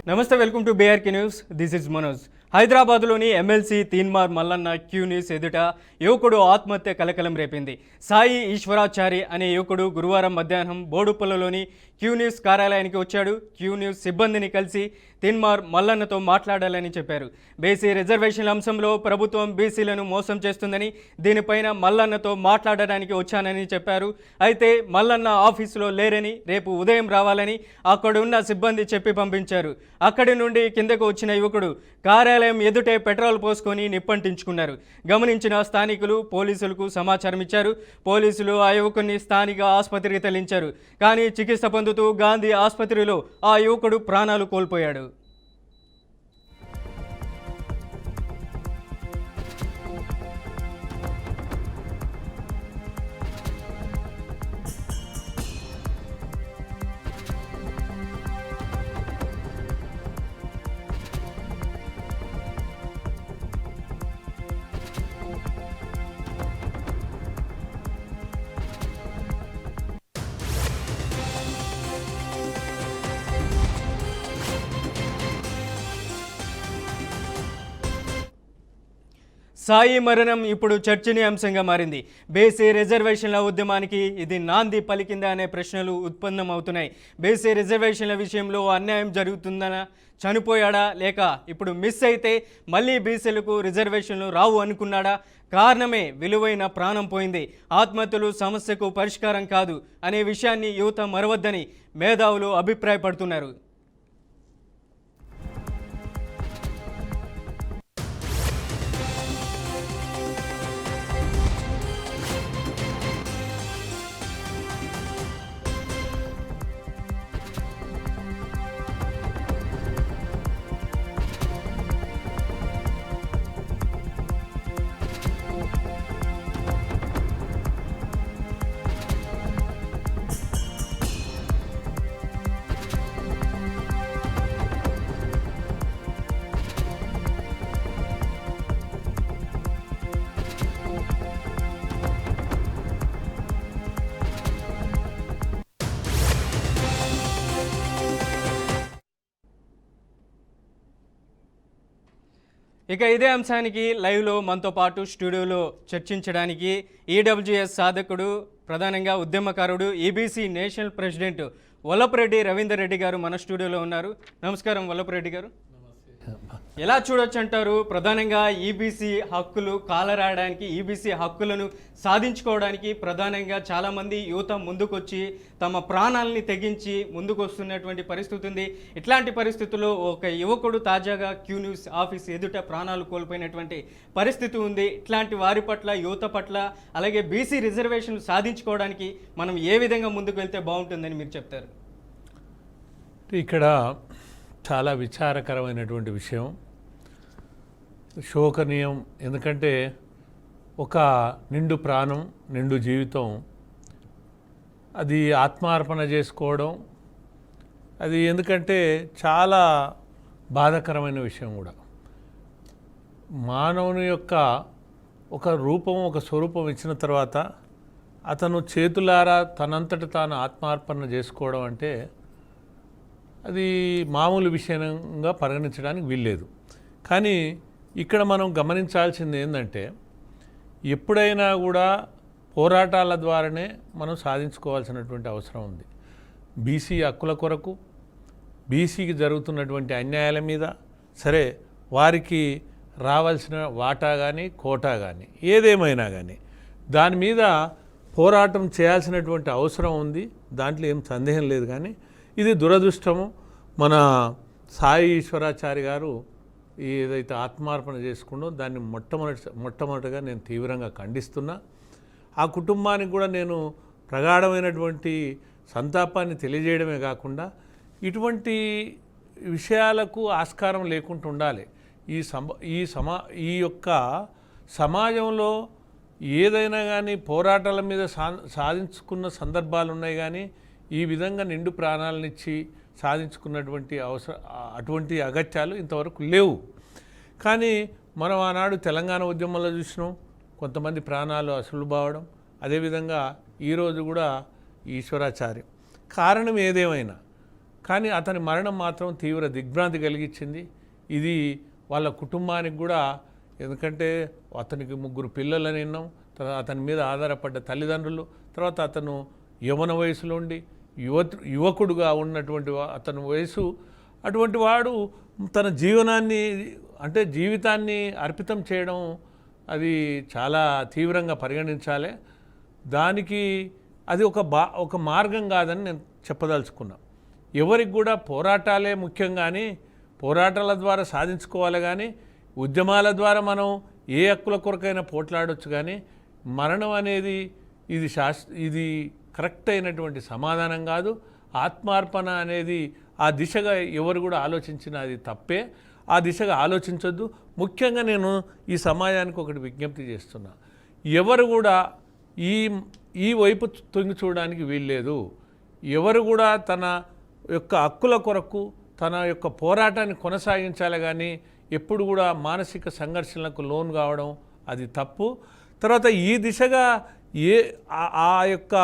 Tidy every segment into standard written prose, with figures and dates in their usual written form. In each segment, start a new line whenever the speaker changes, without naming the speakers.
నమస్తే, welcome to BRK news. This is Manoj. హైదరాబాద్లోని MLC Teenmaar Mallanna Q news ఎదుట యువకుడు ఆత్మహత్య కలకలం రేపింది. సాయి ఈశ్వరాచారి అనే యువకుడు గురువారం మధ్యాహ్నం బోడుపల్లలోని క్యూ న్యూస్ కార్యాలయానికి వచ్చాడు. క్యూ న్యూస్ సిబ్బందిని కలిసి తీన్మార్ మల్లన్నతో మాట్లాడాలని చెప్పారు. బీసీ రిజర్వేషన్ల అంశంలో ప్రభుత్వం బీసీలను మోసం చేస్తుందని, దీనిపైన మల్లన్నతో మాట్లాడడానికి వచ్చానని చెప్పారు. అయితే మల్లన్న ఆఫీసులో లేరని, రేపు ఉదయం రావాలని అక్కడున్న సిబ్బంది చెప్పి పంపించారు. అక్కడి నుండి కిందకు వచ్చిన యువకుడు కార్యాలయం ఎదుటే పెట్రోల్ పోసుకొని నిప్పంటించుకున్నారు. గమనించిన స్థానికులు పోలీసులకు సమాచారం ఇచ్చారు. పోలీసులు ఆ యువకుడిని స్థానిక ఆసుపత్రికి తరలించారు. కానీ చికిత్స పొందుతూ గాంధీ ఆసుపత్రిలో ఆ యువకుడు ప్రాణాలు కోల్పోయాడు. సాయి మరణం ఇప్పుడు చర్చనీయాంశంగా మారింది. బీసీ రిజర్వేషన్ల ఉద్యమానికి ఇది నాంది పలికిందా అనే ప్రశ్నలు ఉత్పన్నమవుతున్నాయి. బీసీ రిజర్వేషన్ల విషయంలో అన్యాయం జరుగుతుందనా, చనిపోయాడా, లేక ఇప్పుడు మిస్ అయితే మళ్ళీ బీసీలకు రిజర్వేషన్లు రావు అనుకున్నాడా? కారణమే విలువైన ప్రాణం పోయింది. ఆత్మహత్యలు సమస్యకు పరిష్కారం కాదు అనే విషయాన్ని యువత మరవద్దని మేధావులు అభిప్రాయపడుతున్నారు. ఇక ఇదే అంశానికి లైవ్లో మనతో పాటు స్టూడియోలో చర్చించడానికి ఈడబ్ల్యూఎస్ సాధకుడు, ప్రధానంగా ఉద్యమకారుడు, EBC national president Vallapureddy Ravinder Reddy గారు మన స్టూడియోలో ఉన్నారు. నమస్కారం వల్లపురెడ్డి గారు. ఎలా చూడొచ్చు అంటారు? ప్రధానంగా ఈబీసీ హక్కులు కాలరాయడానికి, ఈబీసీ హక్కులను సాధించుకోవడానికి ప్రధానంగా చాలామంది యువత ముందుకొచ్చి తమ ప్రాణాలని తెగించి ముందుకు వస్తున్నటువంటి పరిస్థితి ఉంది. ఇట్లాంటి పరిస్థితుల్లో ఒక యువకుడు తాజాగా క్యూ న్యూస్ ఆఫీస్ ఎదుట ప్రాణాలు కోల్పోయినటువంటి పరిస్థితి ఉంది. ఇట్లాంటి వారి పట్ల, యువత పట్ల, అలాగే బీసీ రిజర్వేషన్లు సాధించుకోవడానికి మనం ఏ విధంగా ముందుకు వెళ్తే బాగుంటుందని మీరు చెప్తారు?
ఇక్కడ చాలా విచారకరమైనటువంటి విషయం, శోకనీయం. ఎందుకంటే ఒక నిండు ప్రాణం, నిండు జీవితం, అది ఆత్మార్పణ చేసుకోవడం, అది ఎందుకంటే చాలా బాధాకరమైన విషయం కూడా. మానవుని యొక్క ఒక రూపం, ఒక స్వరూపం ఇచ్చిన తర్వాత అతను చేతులారా తనంతట తాను ఆత్మార్పణ చేసుకోవడం అంటే అది మామూలు విషయంగా పరిగణించడానికి వీల్లేదు. కానీ ఇక్కడ మనం గమనించాల్సింది ఏంటంటే, ఎప్పుడైనా కూడా పోరాటాల ద్వారానే మనం సాధించుకోవాల్సినటువంటి అవసరం ఉంది. బీసీ హక్కుల కొరకు, బీసీకి జరుగుతున్నటువంటి అన్యాయాల మీద, సరే వారికి రావాల్సిన వాటా కానీ, కోటా కానీ, ఏదేమైనా కానీ దాని మీద పోరాటం చేయాల్సినటువంటి అవసరం ఉంది. దాంట్లో ఏం సందేహం లేదు. కానీ ఇది దురదృష్టము. మన సాయి ఈశ్వరాచారి గారు ఏదైతే ఆత్మార్పణ చేసుకుందో దాన్ని మొట్టమొదటిగా నేను తీవ్రంగా ఖండిస్తున్నా. ఆ కుటుంబానికి కూడా నేను ప్రగాఢమైనటువంటి సంతాపాన్ని తెలియజేయడమే కాకుండా, ఇటువంటి విషయాలకు ఆస్కారం లేకుండా ఉండాలి. ఈ యొక్క సమాజంలో ఏదైనా కానీ పోరాటాల మీద సాధించుకున్న సందర్భాలు ఉన్నాయి. కానీ ఈ విధంగా నిండు ప్రాణాలనిచ్చి సాధించుకున్నటువంటి అటువంటి అగత్యాలు ఇంతవరకు లేవు. కానీ మనం ఆనాడు తెలంగాణ ఉద్యమంలో చూసినాం, కొంతమంది ప్రాణాలు అసలు బావడం. అదేవిధంగా ఈరోజు కూడా ఈశ్వరాచార్యం. కారణం ఏదేమైనా కానీ అతని మరణం మాత్రం తీవ్ర దిగ్భ్రాంతి కలిగించింది. ఇది వాళ్ళ కుటుంబానికి కూడా, ఎందుకంటే అతనికి 3 పిల్లలని విన్నాం, తర్వాత అతని మీద ఆధారపడ్డ తల్లిదండ్రులు, తర్వాత అతను యవ్వన వయసులో ఉండి యువకుడుగా ఉన్నటువంటి అతని వయసు, అటువంటి వాడు తన జీవనాన్ని అంటే జీవితాన్ని అర్పితం చేయడం అది చాలా తీవ్రంగా పరిగణించాలి. దానికి అది ఒక మార్గం కాదని నేను చెప్పదలుచుకున్నా. ఎవరికి కూడా పోరాటాలే ముఖ్యం, కానీ పోరాటాల ద్వారా సాధించుకోవాలి, కానీ ఉద్యమాల ద్వారా మనం ఏ హక్కుల కొరకైనా పోట్లాడొచ్చు, కానీ మరణం అనేది ఇది కరెక్ట్ అయినటువంటి సమాధానం కాదు. ఆత్మార్పణ అనేది ఆ దిశగా ఎవరు కూడా ఆలోచించినా అది తప్పే. ఆ దిశగా ఆలోచించొద్దు. ముఖ్యంగా నేను ఈ సమాజానికి ఒకటి విజ్ఞప్తి చేస్తున్నా, ఎవరు కూడా ఈ వైపు తొంగి చూడడానికి వీల్లేదు. ఎవరు కూడా తన యొక్క హక్కుల కొరకు తన యొక్క పోరాటాన్ని కొనసాగించాలి, కానీ ఎప్పుడు కూడా మానసిక సంఘర్షణలకు లోను కావడం అది తప్పు. తర్వాత ఈ దిశగా ఆ యొక్క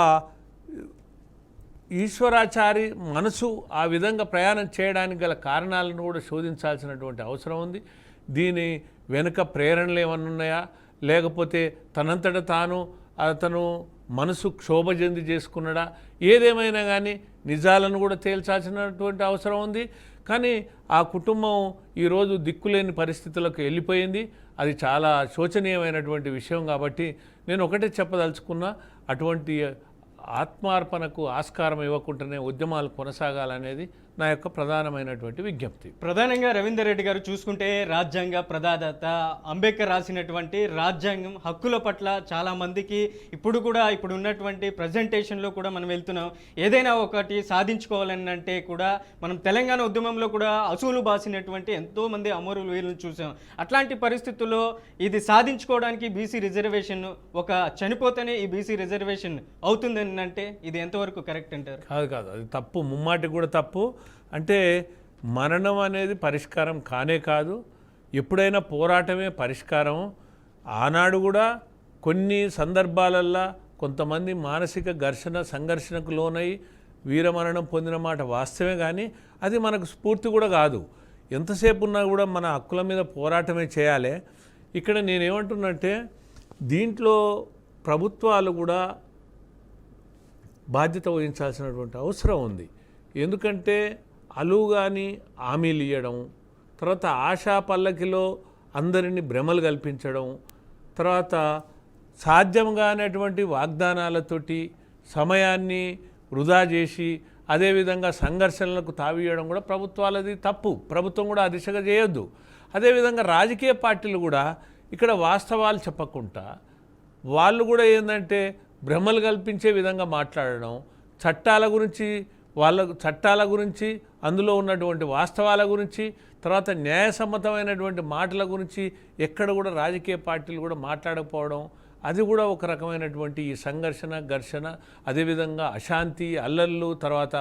ఈశ్వరాచారి మనసు ఆ విధంగా ప్రయాణం చేయడానికి గల కారణాలను కూడా శోధించాల్సినటువంటి అవసరం ఉంది. దీని వెనుక ప్రేరణలు ఏమన్నా ఉన్నాయా, లేకపోతే తనంతట తాను అతను మనసు క్షోభ చెంది చేసుకున్నాడా, ఏదేమైనా కానీ నిజాలను కూడా తేల్చాల్సినటువంటి అవసరం ఉంది. కానీ ఆ కుటుంబం ఈరోజు దిక్కులేని పరిస్థితులకు వెళ్ళిపోయింది. అది చాలా శోచనీయమైనటువంటి విషయం. కాబట్టి నేను ఒకటే చెప్పదలుచుకున్నా, అటువంటి ఆత్మార్పణకు ఆస్కారం ఇవ్వకుండానే ఉద్యమాలు కొనసాగాలనేది నా యొక్క ప్రధానమైనటువంటి విజ్ఞప్తి.
ప్రధానంగా రవీందర్ రెడ్డి గారు చూసుకుంటే రాజ్యాంగ ప్రదాత అంబేద్కర్ రాసినటువంటి రాజ్యాంగం హక్కుల పట్ల చాలామందికి ఇప్పుడు ఉన్నటువంటి ప్రజెంటేషన్లో కూడా మనం వెళ్తున్నాం. ఏదైనా ఒకటి సాధించుకోవాలని అంటే కూడా మనం తెలంగాణ ఉద్యమంలో కూడా అసూలు బాసినటువంటి ఎంతోమంది అమరులు వీళ్ళని చూసాం. అట్లాంటి పరిస్థితుల్లో ఇది సాధించుకోవడానికి బీసీ రిజర్వేషన్ ఒక చనిపోతేనే ఈ బీసీ రిజర్వేషన్ అవుతుందని అంటే ఇది ఎంతవరకు కరెక్ట్ అంటారు?
కాదు, అది తప్పు, ముమ్మాటికి కూడా తప్పు. అంటే మరణం అనేది పరిష్కారం కానే కాదు, ఎప్పుడైనా పోరాటమే పరిష్కారం. ఆనాడు కూడా కొన్ని సందర్భాలల్లో కొంతమంది మానసిక సంఘర్షణకు లోనై వీరమరణం పొందిన మాట వాస్తవమే, కానీ అది మనకు స్ఫూర్తి కూడా కాదు. ఎంతసేపు ఉన్నా కూడా మన హక్కుల మీద పోరాటమే చేయాలి. ఇక్కడ నేనేమంటున్నంటే దీంట్లో ప్రభుత్వాలు కూడా బాధ్యత వహించాల్సినటువంటి అవసరం ఉంది. ఎందుకంటే అలుగాని హామీలు ఇవ్వడం, తర్వాత ఆశా పల్లకిలో అందరినీ భ్రమలు కల్పించడం, తర్వాత సాధ్యం కానటువంటి వాగ్దానాలతోటి సమయాన్ని వృధా చేసి అదేవిధంగా సంఘర్షణలకు తావియడం కూడా ప్రభుత్వాలది తప్పు. ప్రభుత్వం కూడా ఆ దిశగా చేయొద్దు. అదేవిధంగా రాజకీయ పార్టీలు కూడా ఇక్కడ వాస్తవాలు చెప్పకుండా వాళ్ళు కూడా ఏంటంటే భ్రమలు కల్పించే విధంగా మాట్లాడడం, చట్టాల గురించి అందులో ఉన్నటువంటి వాస్తవాల గురించి, తర్వాత న్యాయసమ్మతమైనటువంటి మాటల గురించి ఎక్కడ కూడా రాజకీయ పార్టీలు కూడా మాట్లాడకపోవడం, అది కూడా ఒక రకమైనటువంటి ఈ ఘర్షణ, అదేవిధంగా అశాంతి, అల్లర్లు, తర్వాత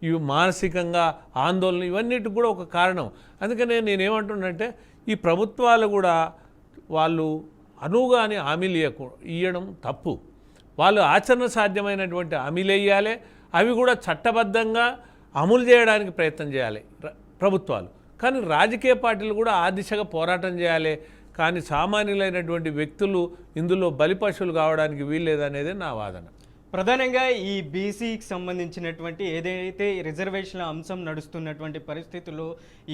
ఇవి మానసికంగా ఆందోళన, ఇవన్నిటికి కూడా ఒక కారణం. అందుకనే నేనేమంటున్నానంటే ఈ ప్రభుత్వాలు కూడా వాళ్ళు అనువుగాని హామీలు ఇవ్వడం తప్పు. వాళ్ళు ఆచరణ సాధ్యమైనటువంటి హామీలు వేయాలి, అవి కూడా చట్టబద్ధంగా అమలు చేయడానికి ప్రయత్నం చేయాలి ప్రభుత్వాలు. కానీ రాజకీయ పార్టీలు కూడా ఆ దిశగా పోరాటం చేయాలి. కానీ సామాన్యులైనటువంటి వ్యక్తులు ఇందులో బలిపశువులు కావడానికి వీల్లేదనేదే నా వాదన.
ప్రధానంగా ఈ బీసీకి సంబంధించినటువంటి ఏదైతే రిజర్వేషన్ల అంశం నడుస్తున్నటువంటి పరిస్థితుల్లో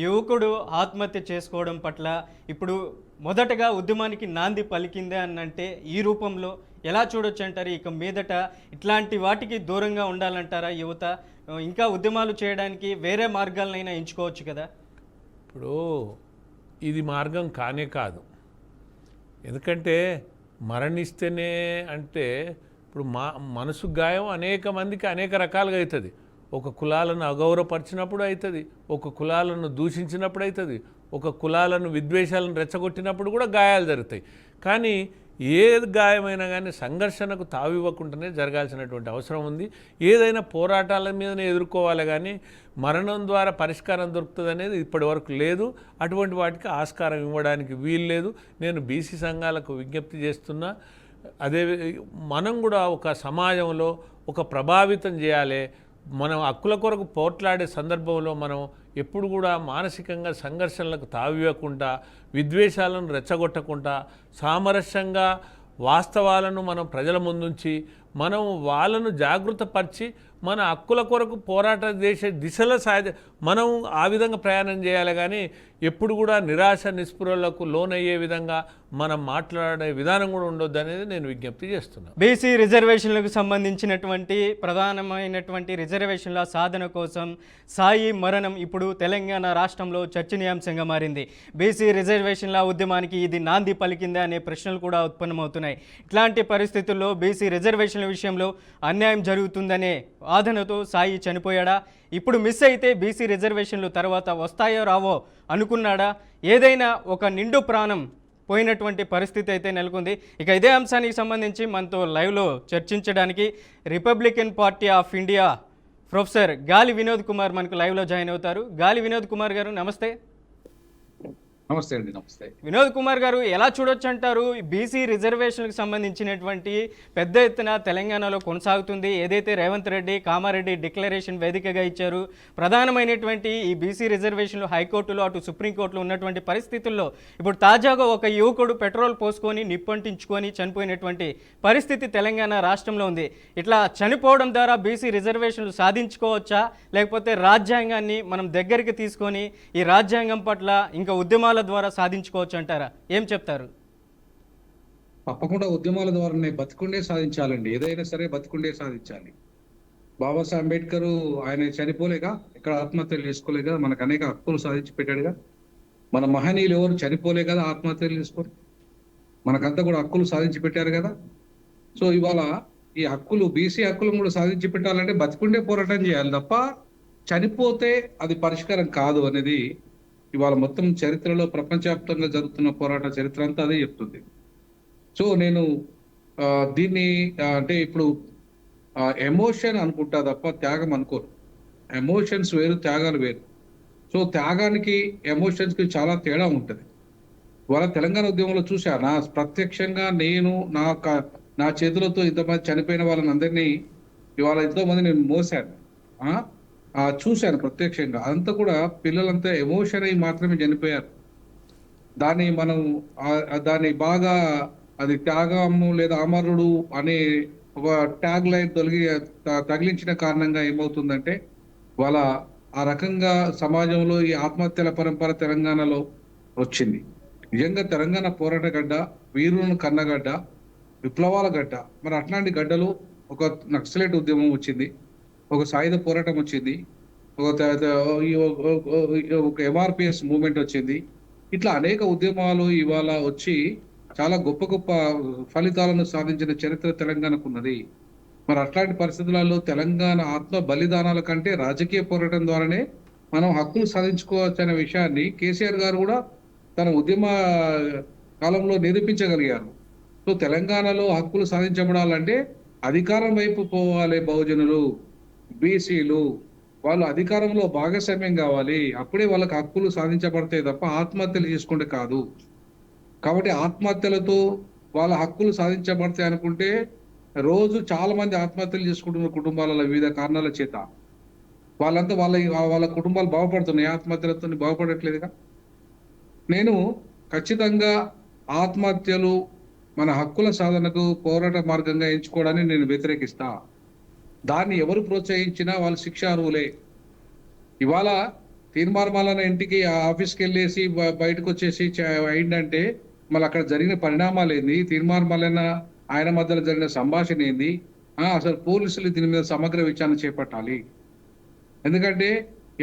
యువకుడు ఆత్మహత్య చేసుకోవడం పట్ల ఇప్పుడు మొదటగా ఉద్యమానికి నాంది పలికిందే అనంటే ఈ రూపంలో ఎలా చూడొచ్చు అంటారు? ఇక మీదట ఇట్లాంటి వాటికి దూరంగా ఉండాలంటారా యువత? ఇంకా ఉద్యమాలు చేయడానికి వేరే మార్గాలనైనా ఎంచుకోవచ్చు కదా?
ఇప్పుడు ఇది మార్గం కానే కాదు. ఎందుకంటే మరణిస్తేనే అంటే ఇప్పుడు మనసు గాయం అనేక మందికి అనేక రకాలుగా అవుతుంది. ఒక కులాలను అగౌరవపరిచినప్పుడు అవుతుంది, ఒక కులాలను దూషించినప్పుడు అవుతుంది, ఒక కులాలను విద్వేషాలను రెచ్చగొట్టినప్పుడు కూడా గాయాలు జరుగుతాయి. కానీ ఏ గాయమైనా కానీ సంఘర్షణకు తావివ్వకుండానే జరగాల్సినటువంటి అవసరం ఉంది. ఏదైనా పోరాటాల మీదనే ఎదుర్కోవాలి, కానీ మరణం ద్వారా పరిష్కారం దొరుకుతుంది అనేది ఇప్పటి వరకు లేదు. అటువంటి వాటికి ఆస్కారం ఇవ్వడానికి వీల్లేదు. నేను బీసీ సంఘాలకు విజ్ఞప్తి చేస్తున్నా. అదే మనం కూడా ఒక సమాజంలో ఒక ప్రభావితం చేయాలి. మనం హక్కుల కొరకు పోట్లాడే సందర్భంలో మనం ఎప్పుడు కూడా మానసికంగా సంఘర్షణలకు తావివ్వకుండా, విద్వేషాలను రెచ్చగొట్టకుండా, సామరస్యంగా వాస్తవాలను మనం ప్రజల ముందుంచి మనం వాళ్ళను జాగృతపరిచి మన హక్కుల కొరకు పోరాట దిశలో మనం ఆ విధంగా ప్రయాణం చేయాలి. కానీ ఎప్పుడు కూడా నిరాశ నిస్పృహలకు లోనయ్యే విధంగా మనం మాట్లాడే విధానం కూడా ఉండొద్దు అనేది నేను విజ్ఞప్తి చేస్తున్నాను.
బీసీ రిజర్వేషన్లకు సంబంధించినటువంటి ప్రధానమైనటువంటి రిజర్వేషన్ల సాధన కోసం సాయి మరణం ఇప్పుడు తెలంగాణ రాష్ట్రంలో చర్చనీయాంశంగా మారింది. బీసీ రిజర్వేషన్ల ఉద్యమానికి ఇది నాంది పలికిందా అనే ప్రశ్నలు కూడా ఉత్పన్నమవుతున్నాయి. ఇట్లాంటి పరిస్థితుల్లో బీసీ రిజర్వేషన్ల విషయంలో అన్యాయం జరుగుతుందనే వాదనతో సాయి చనిపోయాడా? ఇప్పుడు మిస్ అయితే బీసీ రిజర్వేషన్లు తర్వాత వస్తాయో రావో అనుకున్నాడా? ఏదైనా ఒక నిండు ప్రాణం పోయినటువంటి పరిస్థితి అయితే నెలకొంది. ఇక ఇదే అంశానికి సంబంధించి మనతో లైవ్లో చర్చించడానికి Republican party of India professor గాలి వినోద్ కుమార్ మనకు లైవ్లో జాయిన్ అవుతారు. గాలి వినోద్ కుమార్ గారు నమస్తే.
నమస్తే అండి. నమస్తే
వినోద్ కుమార్ గారు, ఎలా చూడొచ్చు అంటారు బీసీ రిజర్వేషన్లకు సంబంధించినటువంటి పెద్ద ఎత్తున తెలంగాణలో కొనసాగుతుంది? ఏదైతే రేవంత్ రెడ్డి కామారెడ్డి డిక్లరేషన్ వేదికగా ఇచ్చారు, ప్రధానమైనటువంటి ఈ బీసీ రిజర్వేషన్లు హైకోర్టులో అటు సుప్రీంకోర్టులో ఉన్నటువంటి పరిస్థితుల్లో ఇప్పుడు తాజాగా ఒక యువకుడు పెట్రోల్ పోసుకొని నిప్పంటించుకొని చనిపోయినటువంటి పరిస్థితి తెలంగాణ రాష్ట్రంలో ఉంది. ఇట్లా చనిపోవడం ద్వారా బీసీ రిజర్వేషన్లు సాధించుకోవచ్చా, లేకపోతే రాజ్యాంగాన్ని మనం దగ్గరికి తీసుకొని ఈ రాజ్యాంగం పట్ల ఇంకా ఉద్యమాల ద్వారా సాధించుకోవచ్చు అంటారా? ఏం చెప్తారు?
తప్పకుండా ఉద్యమాల ద్వారానే బతికుండే సాధించాలండి. ఏదైనా సరే బతికుండే సాధించాలి. బాబాసాహెబ్ అంబేద్కర్ ఆయన చనిపోలేగా, ఇక్కడ ఆత్మహత్యలు చేసుకోలేగా, మనకు అనేక హక్కులు సాధించి పెట్టాడుగా. మన మహనీయులు ఎవరు చనిపోలే కదా ఆత్మహత్యలు చేసుకొని, మనకంతా కూడా హక్కులు సాధించి పెట్టారు కదా. సో ఇవాళ ఈ హక్కులు, బీసీ హక్కులు కూడా సాధించి పెట్టాలంటే బతికుండే పోరాటం చేయాలి తప్ప చనిపోతే అది పరిష్కారం కాదు అనేది ఇవాళ మొత్తం చరిత్రలో ప్రపంచవ్యాప్తంగా జరుగుతున్న పోరాట చరిత్ర అంతా అదే చెప్తుంది. సో నేను దీన్ని అంటే ఇప్పుడు ఎమోషన్ అనుకుంటా తప్ప త్యాగం అనుకోను. ఎమోషన్స్ వేరు, త్యాగాలు వేరు. సో త్యాగానికి ఎమోషన్స్కి చాలా తేడా ఉంటుంది. ఇవాళ తెలంగాణ ఉద్యమంలో చూసా ప్రత్యక్షంగా నేను నా చేతులతో ఇంతమంది చనిపోయిన వాళ్ళని అందరినీ ఇవాళ ఎంతోమంది నేను మోసాను, చూశాను ప్రత్యక్షంగా. అంతా కూడా పిల్లలంతా ఎమోషన్ అయి మాత్రమే చనిపోయారు. దాన్ని మనం దాన్ని బాగా అది త్యాగము లేదా అమరుడు అనే ఒక ట్యాగ్ లైన్ తగిలించిన కారణంగా ఏమవుతుందంటే వాళ్ళ ఆ రకంగా సమాజంలో ఈ ఆత్మహత్యల పరంపర తెలంగాణలో వచ్చింది. నిజంగా తెలంగాణ పోరాట గడ్డ, వీరులను కన్నగడ్డ, విప్లవాల గడ్డ. మరి అట్లాంటి గడ్డలో ఒక నక్సలైట్ ఉద్యమం వచ్చింది, ఒక సాయుధ పోరాటం వచ్చింది, ఒక ఎంఆర్పిఎస్ మూవ్మెంట్ వచ్చింది. ఇట్లా అనేక ఉద్యమాలు ఇవాళ వచ్చి చాలా గొప్ప గొప్ప ఫలితాలను సాధించిన చరిత్ర తెలంగాణకు ఉన్నది. మరి అట్లాంటి పరిస్థితులలో తెలంగాణ ఆత్మ బలిదానాల కంటే రాజకీయ పోరాటం ద్వారానే మనం హక్కులు సాధించుకోవచ్చు అనే విషయాన్ని కేసీఆర్ గారు కూడా తన ఉద్యమ కాలంలో నిరూపించగలిగారు. సో తెలంగాణలో హక్కులు సాధించబడాలంటే అధికారం వైపు పోవాలి బహుజనులు, బీసీలు. వాళ్ళు అధికారంలో భాగస్వామ్యం కావాలి. అప్పుడే వాళ్ళకి హక్కులు సాధించబడతాయి తప్ప ఆత్మహత్యలు చేసుకుంటే కాదు. కాబట్టి ఆత్మహత్యలతో వాళ్ళ హక్కులు సాధించబడతాయి అనుకుంటే రోజు చాలా మంది ఆత్మహత్యలు చేసుకుంటున్న కుటుంబాలలో వివిధ కారణాల చేత వాళ్ళంతా వాళ్ళ కుటుంబాలు బాగుపడుతున్నాయి, ఆత్మహత్యలతో బాగుపడట్లేదుగా. నేను ఖచ్చితంగా ఆత్మహత్యలు మన హక్కుల సాధనకు పోరాట మార్గంగా ఎంచుకోవడాన్ని నేను వ్యతిరేకిస్తా. దాన్ని ఎవరు ప్రోత్సహించినా వాళ్ళు శిక్షార్హులే. ఇవాళ తీర్మార్మాలన్న ఇంటికి ఆఫీస్కి వెళ్ళేసి బయటకు వచ్చేసి అయిందంటే మళ్ళీ అక్కడ జరిగిన పరిణామాలు ఏంది, తీర్మార్మాలన్న ఆయన మధ్యలో జరిగిన సంభాషణ ఏంది, అసలు పోలీసులు దీని మీద సమగ్ర విచారణ చేపట్టాలి. ఎందుకంటే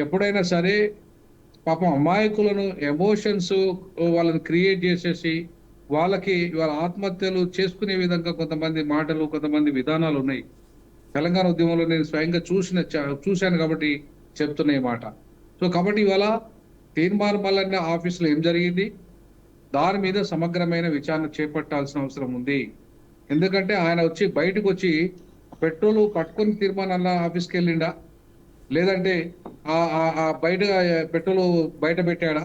ఎప్పుడైనా సరే పాపం అమాయకులను ఎమోషన్స్ వాళ్ళని క్రియేట్ చేసేసి వాళ్ళకి వాళ్ళ ఆత్మహత్యలు చేసుకునే విధంగా కొంతమంది మాటలు, కొంతమంది విధానాలు ఉన్నాయి. తెలంగాణ ఉద్యమంలో నేను స్వయంగా చూశాను కాబట్టి చెప్తున్న ఈ మాట. సో కాబట్టి ఇవాళ తీర్మార్ మల్లన్న ఆఫీసులో ఏం జరిగింది, దాని మీద సమగ్రమైన విచారణ చేపట్టాల్సిన అవసరం ఉంది. ఎందుకంటే ఆయన వచ్చి బయటకు వచ్చి పెట్రోల్ పట్టుకొని తీర్మానాల ఆఫీస్కి వెళ్ళిండా, లేదంటే బయట పెట్రోల్ బయట పెట్టాడా,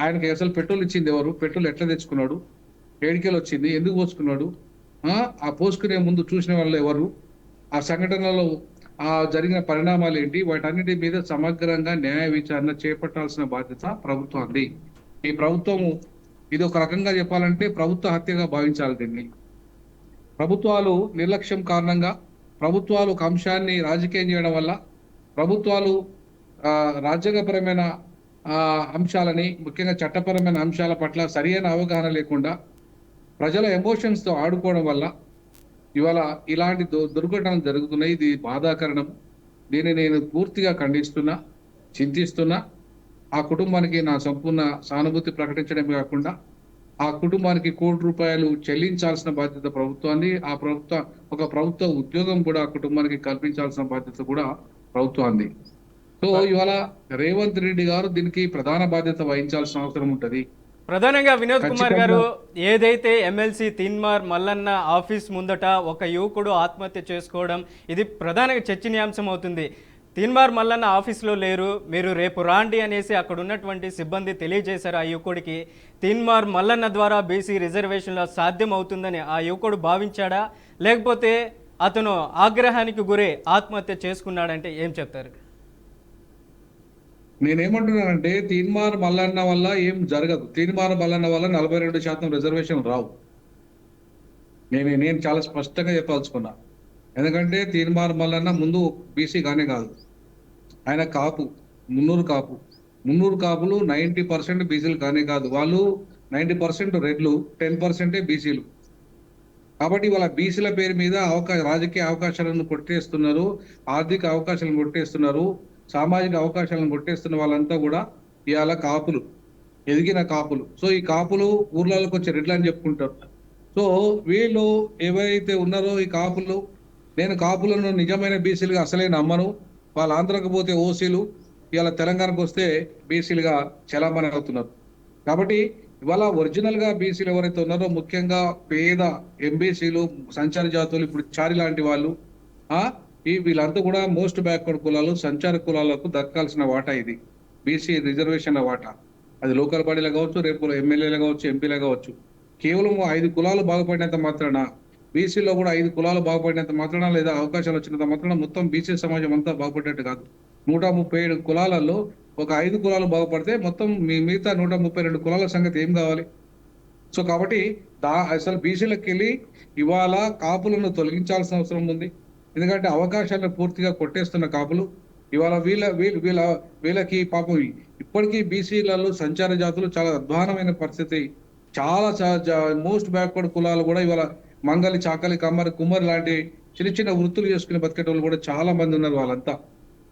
ఆయనకి అసలు పెట్రోల్ ఇచ్చింది ఎవరు, పెట్రోల్ ఎట్లా తెచ్చుకున్నాడు, ఏడికెళ్ళి వచ్చింది, ఎందుకు పోసుకున్నాడు, ఆ పోసుకునే ముందు చూసిన వాళ్ళు ఎవరు, ఆ సంఘటనలో జరిగిన పరిణామాలు ఏంటి, వాటన్నిటి మీద సమగ్రంగా న్యాయ విచారణ చేపట్టాల్సిన బాధ్యత ప్రభుత్వాన్ని. ఈ ప్రభుత్వము ఇది ఒక రకంగా చెప్పాలంటే ప్రభుత్వ హత్యగా భావించాలి దీన్ని. ప్రభుత్వాలు నిర్లక్ష్యం కారణంగా, ప్రభుత్వాలు ఒక అంశాన్ని రాజకీయం చేయడం వల్ల, ప్రభుత్వాలు రాజ్యాంగపరమైన అంశాలని, ముఖ్యంగా చట్టపరమైన అంశాల పట్ల సరైన అవగాహన లేకుండా ప్రజల ఎమోషన్స్తో ఆడుకోవడం వల్ల ఇవాళ ఇలాంటి దుర్ఘటనలు జరుగుతున్నాయి. ఇది బాధాకరణం. దీన్ని నేను పూర్తిగా ఖండిస్తున్నా, చింతిస్తున్నా. ఆ కుటుంబానికి నా సంపూర్ణ సానుభూతి ప్రకటించడమే కాకుండా ఆ కుటుంబానికి ₹1,00,00,000 చెల్లించాల్సిన బాధ్యత ప్రభుత్వాన్ని, ఒక ప్రభుత్వ ఉద్యోగం కూడా ఆ కుటుంబానికి కల్పించాల్సిన బాధ్యత కూడా ప్రభుత్వాన్ని. సో ఇవాళ రేవంత్ రెడ్డి గారు దీనికి ప్రధాన బాధ్యత వహించాల్సిన అవసరం ఉంటుంది.
ప్రధానంగా వినోద్ కుమార్ గారు, ఏదైతే ఎమ్మెల్సీ తీన్మార్ మల్లన్న ఆఫీస్ ముందట ఒక యువకుడు ఆత్మహత్య చేసుకోవడం ఇది ప్రధానంగా చర్చనీయాంశం అవుతుంది. తీన్మార్ మల్లన్న ఆఫీస్లో లేరు, మీరు రేపు రాండి అనేసి అక్కడ ఉన్నటువంటి సిబ్బంది తెలియజేశారు ఆ యువకుడికి. తీన్మార్ మల్లన్న ద్వారా బీసీ రిజర్వేషన్లో సాధ్యం అవుతుందని ఆ యువకుడు భావించాడా, లేకపోతే అతను ఆగ్రహానికి గురై ఆత్మహత్య చేసుకున్నాడంటే ఏం చెప్తారు?
నేనేమంటున్నానంటే తీన్మార్ మల్లన్న వల్ల ఏం జరగదు. తీన్మార్ మల్లన్న వల్ల 42% రిజర్వేషన్ రావు. నేను చాలా స్పష్టంగా చెప్పాల్సుకున్నా. ఎందుకంటే తీన్మార్ మల్లన్న ముందు బీసీ గానే కాదు, ఆయన కాపు, మున్నూరు కాపు. మున్నూరు కాపులు 90% బీసీలు కానే కాదు, వాళ్ళు 90% రెడ్లు, 10% బీసీలు. కాబట్టి వాళ్ళ బీసీల పేరు మీద రాజకీయ అవకాశాలను కొట్టేస్తున్నారు, ఆర్థిక అవకాశాలను కొట్టేస్తున్నారు, సామాజిక అవకాశాలను కొట్టేస్తున్న వాళ్ళంతా కూడా ఇవాళ కాపులు, ఎదిగిన కాపులు. సో ఈ కాపులు ఊర్లలోకి వచ్చే రెడ్లు అని చెప్పుకుంటారు. సో వీళ్ళు ఎవరైతే ఉన్నారో ఈ కాపులు, నేను కాపులను నిజమైన బీసీలుగా అసలే నమ్మను. వాళ్ళు ఆంధ్రకు పోతే ఓసీలు, ఇవాళ తెలంగాణకు వస్తే బీసీలుగా చలామణి అవుతున్నారు. కాబట్టి ఇవాళ ఒరిజినల్గా బీసీలు ఎవరైతే ఉన్నారో, ముఖ్యంగా పేద ఎంబీసీలు, సంచార జాతులు, ఇప్పుడు చారి లాంటి వాళ్ళు, వీళ్ళంతా కూడా మోస్ట్ బ్యాక్వర్డ్ కులాలు, సంచార కులాలకు దక్కాల్సిన వాటా ఇది బీసీ రిజర్వేషన్ల వాటా. అది లోకల్ బాడీలో కావచ్చు, రేపు ఎమ్మెల్యేలు కావచ్చు, ఎంపీలు కావచ్చు. కేవలం 5 కులాలు బాగుపడినంత మాత్రాన, బీసీలో కూడా 5 కులాలు బాగుపడినంత మాత్రాన, లేదా అవకాశాలు వచ్చినంత మాత్రాన మొత్తం బీసీ సమాజం అంతా బాగుపడేట్టు కాదు. 137 కులాలలో ఒక 5 కులాలు బాగుపడితే మొత్తం మిగతా 132 కులాల సంగతి ఏం కావాలి? సో కాబట్టి అసలు బీసీలకు వెళ్ళి ఇవాళ కాపులను తొలగించాల్సిన అవసరం ఉంది. ఎందుకంటే అవకాశాలను పూర్తిగా కొట్టేస్తున్న కాపులు ఇవాళ వీళ్ళకి పాపం ఇప్పటికీ బీసీలలో సంచార జాతులు చాలా అధ్వానమైన పరిస్థితి. చాలా మోస్ట్ బ్యాక్వర్డ్ కులాలు కూడా ఇవాళ మంగలి, చాకలి, కుమ్మరి లాంటి చిన్న చిన్న వృత్తులు చేసుకునే బతికేటోళ్ళు కూడా చాలా మంది ఉన్నారు వాళ్ళంతా.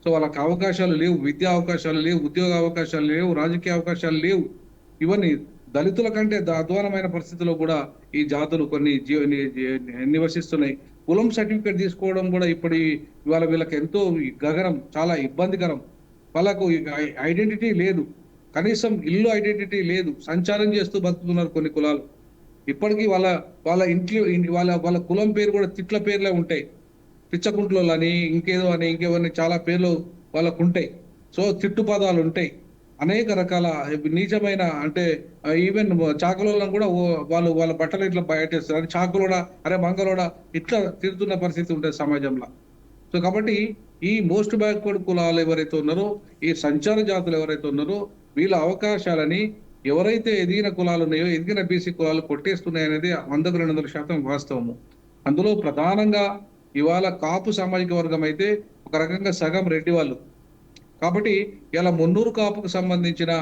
సో వాళ్ళకి అవకాశాలు లేవు, విద్యా అవకాశాలు లేవు, ఉద్యోగ అవకాశాలు లేవు, రాజకీయ అవకాశాలు లేవు. ఇవన్నీ దళితుల కంటే అధ్వానమైన పరిస్థితిలో కూడా ఈ జాతులు కొన్ని నివసిస్తున్నాయి. కులం సర్టిఫికేట్ తీసుకోవడం కూడా ఇవాళ వీళ్ళకి ఎంతో గగనం, చాలా ఇబ్బందికరం. వాళ్ళకు ఐడెంటిటీ లేదు, కనీసం ఇల్లు ఐడెంటిటీ లేదు, సంచారం చేస్తూ బతుకుతున్నారు కొన్ని కులాలు. ఇప్పటికీ వాళ్ళ ఇంట్లో వాళ్ళ కులం పేరు కూడా తిట్ల పేర్లే ఉంటాయి. పిచ్చకుంట్లోని అని, ఇంకేదో అని, ఇంకేవన్నీ చాలా పేర్లు వాళ్ళకు ఉంటాయి. సో తిట్టు పదాలు ఉంటాయి, అనేక రకాల నీచమైన, అంటే ఈవెన్ చాకలోళ్ళని కూడా వాళ్ళ బట్టలు ఇట్లా బయటేస్తారు, అది చాకులోడా, అరే మంగళోడా, ఇట్లా తిరుగుతున్న పరిస్థితి ఉంటుంది సమాజంలో. సో కాబట్టి ఈ మోస్ట్ బ్యాక్వర్డ్ కులాలు ఎవరైతే ఉన్నారో, ఈ సంచార జాతులు ఎవరైతే ఉన్నారో, వీళ్ళ అవకాశాలని ఎవరైతే ఎదిగిన కులాలు ఉన్నాయో, ఎదిగిన బీసీ కులాలు కొట్టేస్తున్నాయి అనేది 100% వాస్తవము. అందులో ప్రధానంగా ఇవాళ కాపు సామాజిక వర్గం అయితే ఒక రకంగా సగం రెడ్డి వాళ్ళు. కాబట్టి ఇలా మున్నూరు కాపుకు సంబంధించిన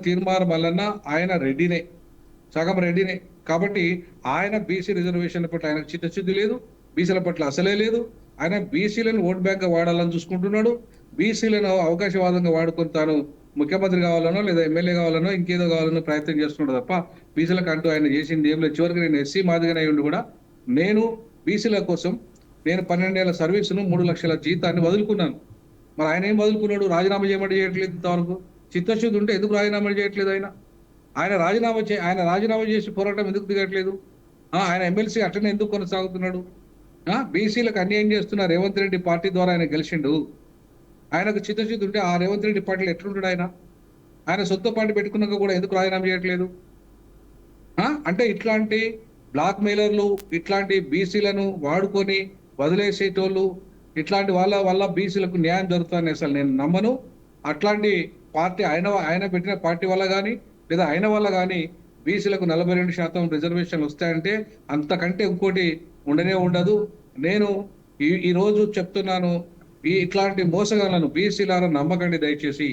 తీన్మార్ మల్లన్న ఆయన రెడ్డినే, సగం రెడ్డినే. కాబట్టి ఆయన బీసీ రిజర్వేషన్ పట్ల ఆయనకు చిత్తశుద్ధి లేదు, బీసీల పట్ల అసలే లేదు. ఆయన బీసీలను ఓట్ బ్యాంక్ గా వాడాలని చూసుకుంటున్నాడు. బీసీలను అవకాశవాదంగా వాడుకొని తాను ముఖ్యమంత్రి కావాలనో, లేదా ఎమ్మెల్యే కావాలనో, ఇంకేదో కావాలనో ప్రయత్నం చేస్తున్నాడు తప్ప బీసీలకు అంటూ ఆయన చేసింది ఏం లేదు. చివరికి నేను ఎస్సీ మాదిరిగానే ఉండి కూడా నేను బీసీల కోసం నేను 12 ఏళ్ల సర్వీసును 3 లక్షల జీతాన్ని వదులుకున్నాను. మరి ఆయన ఏం వదులుకున్నాడు? రాజీనామా చేయట్లేదు ఇంతవరకు. చిత్తశుద్ధి ఉంటే ఎందుకు రాజీనామా చేయట్లేదు? ఆయన రాజీనామా చేసి పోరాటం ఎందుకు దిగట్లేదు? ఆయన ఎమ్మెల్సీ అట్లనే ఎందుకు కొనసాగుతున్నాడు? బీసీలకు అన్యాయం చేస్తున్న రేవంత్ రెడ్డి పార్టీ ద్వారా ఆయన గెలిచిండు. ఆయనకు చిత్తశుద్ధి ఉంటే ఆ రేవంత్ రెడ్డి పార్టీలో ఎట్లుంటాడు? ఆయన సొంత పార్టీ పెట్టుకున్నాక కూడా ఎందుకు రాజీనామా చేయట్లేదు? అంటే ఇట్లాంటి బ్లాక్ మెయిలర్లు, ఇట్లాంటి బీసీలను వాడుకొని వదిలేసేటోళ్ళు ఇట్లాంటి వాళ్ళ వల్ల బీసీలకు న్యాయం జరుగుతుందని అసలు నేను నమ్మను. అట్లాంటి పార్టీ ఆయన పెట్టిన పార్టీ వల్ల కానీ లేదా ఆయన వల్ల కానీ బీసీలకు 42% రిజర్వేషన్లు వస్తాయంటే అంతకంటే ఇంకోటి ఉండనే ఉండదు. నేను ఈ రోజు చెప్తున్నాను, ఇట్లాంటి మోసగాళ్ళను బీసీలారా నమ్మకండి దయచేసి.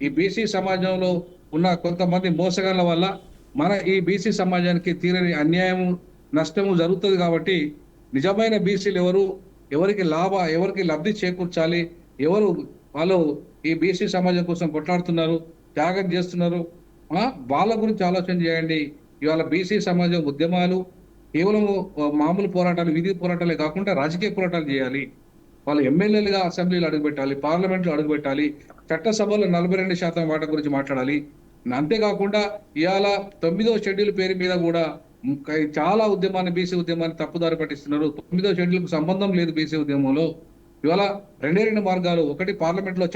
ఈ బీసీ సమాజంలో ఉన్న కొంతమంది మోసగాళ్ళ వల్ల మన ఈ బీసీ సమాజానికి తీరని అన్యాయము నష్టము జరుగుతుంది. కాబట్టి నిజమైన బీసీలు ఎవరికి లబ్ధి చేకూర్చాలి, ఎవరు వాళ్ళు ఈ బీసీ సమాజం కోసం కొట్లాడుతున్నారు, త్యాగం చేస్తున్నారు, వాళ్ళ గురించి ఆలోచన చేయండి. ఇవాళ బీసీ సమాజం ఉద్యమాలు కేవలం మామూలు పోరాటాలు, విధి పోరాటాలే కాకుండా రాజకీయ పోరాటాలు చేయాలి. వాళ్ళు ఎమ్మెల్యేలుగా అసెంబ్లీలో అడుగుపెట్టాలి, పార్లమెంట్లో అడుగుపెట్టాలి, చట్టసభలో 42% వాటా గురించి మాట్లాడాలి. అంతేకాకుండా ఇవాళ 9వ షెడ్యూల్ పేరు మీద కూడా చాలా బీసీ ఉద్యమాన్ని తప్పుదారి పట్టిస్తున్నారు. 9వ షెడ్యూల్కు సంబంధం లేదు బీసీ ఉద్యమంలో. ఇవాళ రెండే మార్గాలు, ఒకటి పార్లమెంట్లో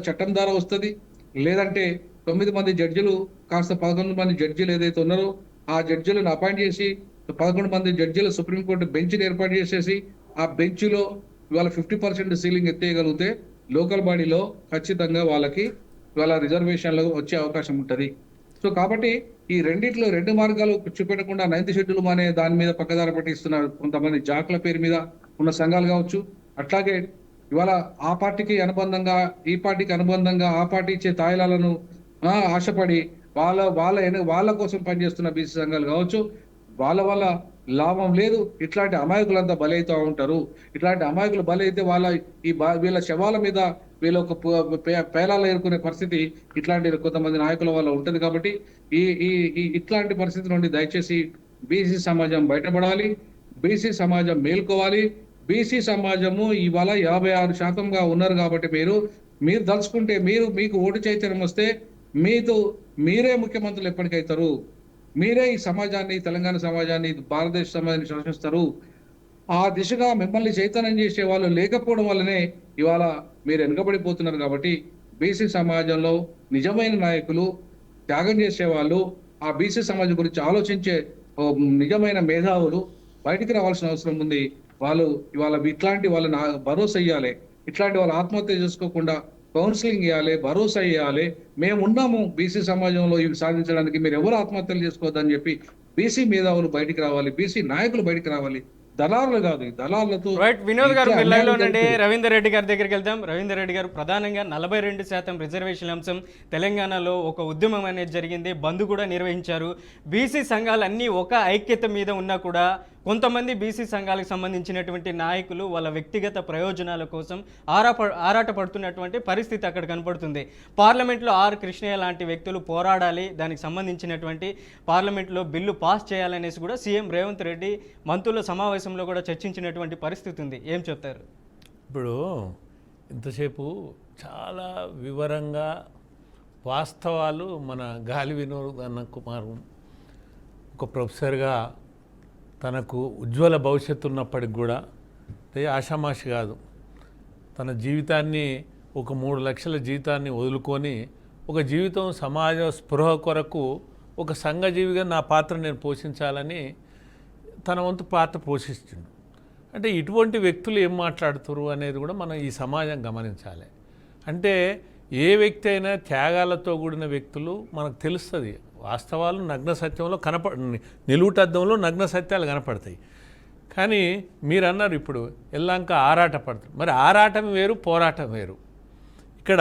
చట్టం ద్వారా వస్తుంది, లేదంటే 9 మంది జడ్జిలు కాస్త 11 మంది జడ్జిలు ఏదైతే ఉన్నారో ఆ జడ్జిలను అపాయింట్ చేసి 11 మంది జడ్జిలు సుప్రీంకోర్టు బెంచ్ని ఏర్పాటు చేసేసి ఆ బెంచ్లో ఇవాళ 50% సీలింగ్ ఎత్తేయగలిగితే లోకల్ బాడీలో ఖచ్చితంగా వాళ్ళకి ఇవాళ రిజర్వేషన్లు వచ్చే అవకాశం ఉంటుంది. సో కాబట్టి ఈ రెండు మార్గాలు చూపెట్టకుండా 9th షెడ్యూల్ అనే దాని మీద పక్కదారి పట్టిస్తున్నారు కొంతమంది జాకుల పేరు మీద ఉన్న సంఘాలు కావచ్చు. అట్లాగే ఇవాళ ఆ పార్టీకి అనుబంధంగా ఈ పార్టీకి అనుబంధంగా ఆ పార్టీ ఇచ్చే తాయిలాలను ఆశపడి వాళ్ళ కోసం పనిచేస్తున్న బీసీ సంఘాలు కావచ్చు. వాళ్ళ వల్ల లాభం లేదు. ఇట్లాంటి అమాయకులంతా బలైతూ ఉంటారు. ఇట్లాంటి అమాయకులు బలైతే వీళ్ళ శవాల మీద వీళ్ళ ఒక పేలాలు ఏరుకునే పరిస్థితి ఇట్లాంటి కొంతమంది నాయకుల వల్ల ఉంటుంది. కాబట్టి ఇట్లాంటి పరిస్థితి నుండి దయచేసి బీసీ సమాజం బయటపడాలి, బీసీ సమాజం మేల్కోవాలి. బీసీ సమాజము ఇవాళ 56%గా ఉన్నారు. కాబట్టి మీరు దలుచుకుంటే మీకు ఓటు చైతన్యం వస్తే మీరే ముఖ్యమంత్రులు ఎప్పటికైతారు, మీరే ఈ సమాజాన్ని, తెలంగాణ సమాజాన్ని, భారతదేశ సమాజాన్ని శాసిస్తారు. ఆ దిశగా మిమ్మల్ని చైతన్యం చేసే వాళ్ళు లేకపోవడం వల్లనే ఇవాళ మీరు వెనుకబడిపోతున్నారు. కాబట్టి బీసీ సమాజంలో నిజమైన నాయకులు, త్యాగం చేసేవాళ్ళు, ఆ బీసీ సమాజం గురించి ఆలోచించే నిజమైన మేధావులు బయటికి రావాల్సిన అవసరం ఉంది. ఇవాళ ఇట్లాంటి వాళ్ళని భరోసా ఇవ్వాలి. ఇట్లాంటి వాళ్ళు ఆత్మహత్య చేసుకోకుండా కౌన్సిలింగ్ ఇవ్వాలి, భరోసా ఇవ్వాలి. మేము ఉన్నాము బీసీ సమాజంలో ఇవి సాధించడానికి, మీరు ఎవరు ఆత్మహత్యలు చేసుకోవద్దని చెప్పి బీసీ మేధావులు బయటికి రావాలి, బీసీ నాయకులు బయటికి రావాలి. దళారులు కాదు, దళారులతో.
రైట్, వినోద్ గారు మీరు లైవ్ లో ఉండండి. రవీందర్ రెడ్డి గారి దగ్గరికి వెళ్దాం. రవీందర్ రెడ్డి గారు, ప్రధానంగా 42% రిజర్వేషన్ అంశం తెలంగాణలో ఒక ఉద్యమం అనేది జరిగింది, బంద్ కూడా నిర్వహించారు. బీసీ సంఘాలన్నీ ఒక ఐక్యత మీద ఉన్నా కూడా కొంతమంది బీసీ సంఘాలకు సంబంధించినటువంటి నాయకులు వాళ్ళ వ్యక్తిగత ప్రయోజనాల కోసం ఆరాటపడుతున్నటువంటి పరిస్థితి అక్కడ కనపడుతుంది. పార్లమెంట్లో ఆర్ కృష్ణయ్య లాంటి వ్యక్తులు పోరాడాలి, దానికి సంబంధించినటువంటి పార్లమెంట్లో బిల్లు పాస్ చేయాలనేసి కూడా సీఎం రేవంత్ రెడ్డి మంత్రుల సమావేశంలో కూడా చర్చించినటువంటి పరిస్థితి ఉంది. ఏం చెప్తారు?
ఇప్పుడు ఇంతసేపు చాలా వివరంగా వాస్తవాలు మన గాలి వినోద్ అన్న కుమార్ ఒక ప్రొఫెసర్గా తనకు ఉజ్వల భవిష్యత్తు ఉన్నప్పటికి కూడా ఆషామాషి కాదు, తన జీవితాన్ని ఒక 3 లక్షల జీవితాన్ని వదులుకొని ఒక జీవితం సమాజ స్పృహ కొరకు ఒక సంఘజీవిగా నా పాత్ర నేను పోషించాలని తన వంతు పాత్ర పోషిస్తుండు. అంటే ఇటువంటి వ్యక్తులు ఏం మాట్లాడుతారు అనేది కూడా మనం ఈ సమాజం గమనించాలి. అంటే ఏ వ్యక్తి అయినా త్యాగాలతో కూడిన వ్యక్తులు మనకు తెలుస్తుంది. వాస్తవాలు నగ్న సత్యంలో నిలువుటద్దంలో నగ్న సత్యాలు కనపడతాయి. కానీ మీరు అన్నారు ఇప్పుడు ఎల్లాంక ఆరాట పడతారు. మరి ఆరాటం వేరు, పోరాటం వేరు. ఇక్కడ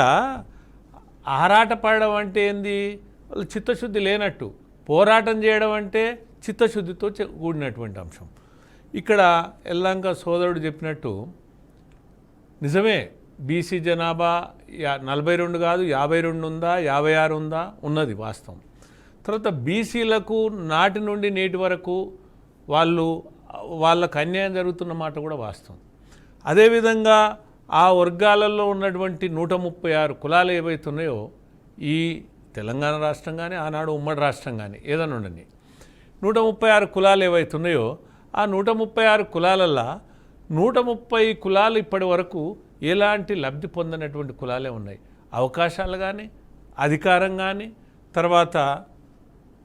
ఆరాట పడడం అంటే ఏంది? వాళ్ళు చిత్తశుద్ధి లేనట్టు. పోరాటం చేయడం అంటే చిత్తశుద్ధితో కూడినటువంటి అంశం. ఇక్కడ ఎల్లాంక సోదరుడు చెప్పినట్టు నిజమే, బీసీ జనాభా 42 కాదు 52 ఉందా, 56 ఉందా, ఉన్నది వాస్తవం. తర్వాత బీసీలకు నాటి నుండి నేటి వరకు వాళ్ళకు అన్యాయం జరుగుతున్న మాట కూడా వాస్తవం. అదేవిధంగా ఆ వర్గాలలో ఉన్నటువంటి 136 కులాలు ఏవైతున్నాయో ఈ తెలంగాణ రాష్ట్రం కానీ ఆనాడు ఉమ్మడి రాష్ట్రం కానీ ఏదైనా ఉండండి, 136 కులాలు ఏవైతున్నాయో ఆ 136 కులాలల్లో 130 కులాలు ఇప్పటి వరకు ఎలాంటి లబ్ధి పొందినటువంటి కులాలే ఉన్నాయి. అవకాశాలు కానీ, అధికారం కానీ,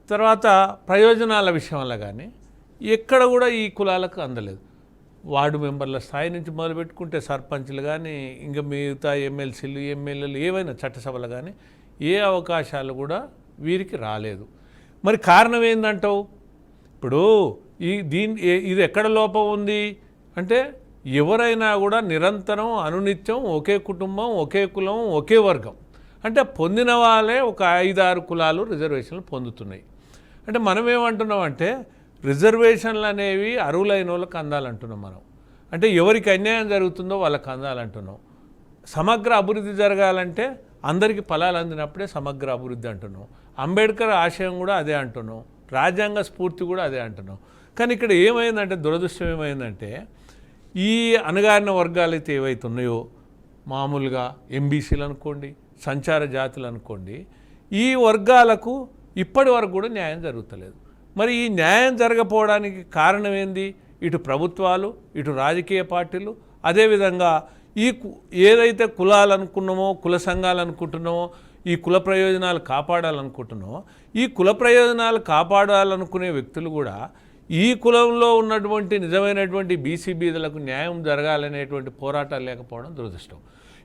తర్వాత ప్రయోజనాల విషయంలో కానీ ఎక్కడ కూడా ఈ కులాలకు అందలేదు. వార్డు మెంబర్ల స్థాయి నుంచి మొదలుపెట్టుకుంటే సర్పంచ్లు కానీ ఇంకా మిగతా ఎమ్మెల్సీలు ఎమ్మెల్యేలు ఏవైనా చట్టసభలు కానీ ఏ అవకాశాలు కూడా వీరికి రాలేదు. మరి కారణం ఏందంటావు? ఇప్పుడు ఇది ఎక్కడ లోపం ఉంది అంటే ఎవరైనా కూడా నిరంతరం అనునిత్యం ఒకే కుటుంబం ఒకే కులం ఒకే వర్గం అంటే పొందిన వాళ్ళే ఒక 5-6 కులాలు రిజర్వేషన్లు పొందుతున్నాయి. అంటే మనం ఏమంటున్నాం అంటే రిజర్వేషన్లు అనేవి అర్హులైన వాళ్ళకి అందాలంటున్నాం మనం. అంటే ఎవరికి అన్యాయం జరుగుతుందో వాళ్ళకి అందాలంటున్నాం. సమగ్ర అభివృద్ధి జరగాలంటే అందరికీ ఫలాలు అందినప్పుడే సమగ్ర అభివృద్ధి అంటున్నాం. అంబేద్కర్ ఆశయం కూడా అదే అంటున్నాం, రాజ్యాంగ స్ఫూర్తి కూడా అదే అంటున్నాం. కానీ ఇక్కడ ఏమైందంటే దురదృష్టం ఏమైందంటే ఈ అణగారిన వర్గాలు అయితే ఏవైతే ఉన్నాయో మామూలుగా ఎంబీసీలు అనుకోండి, సంచార జాతులు అనుకోండి, ఈ వర్గాలకు ఇప్పటి వరకు కూడా న్యాయం జరుగుతలేదు. మరి ఈ న్యాయం జరగకపోవడానికి కారణం ఏంది? ఇటు ప్రభుత్వాలు, ఇటు రాజకీయ పార్టీలు, అదేవిధంగా ఏదైతే కులాలు అనుకున్నామో, కుల సంఘాలు అనుకుంటున్నామో, ఈ కుల ప్రయోజనాలు కాపాడాలనుకుంటున్నామో, ఈ కుల ప్రయోజనాలు కాపాడాలనుకునే వ్యక్తులు కూడా ఈ కులంలో ఉన్నటువంటి నిజమైనటువంటి బీసీ బీదలకు న్యాయం జరగాలనేటువంటి పోరాటాలు లేకపోవడం దురదృష్టం.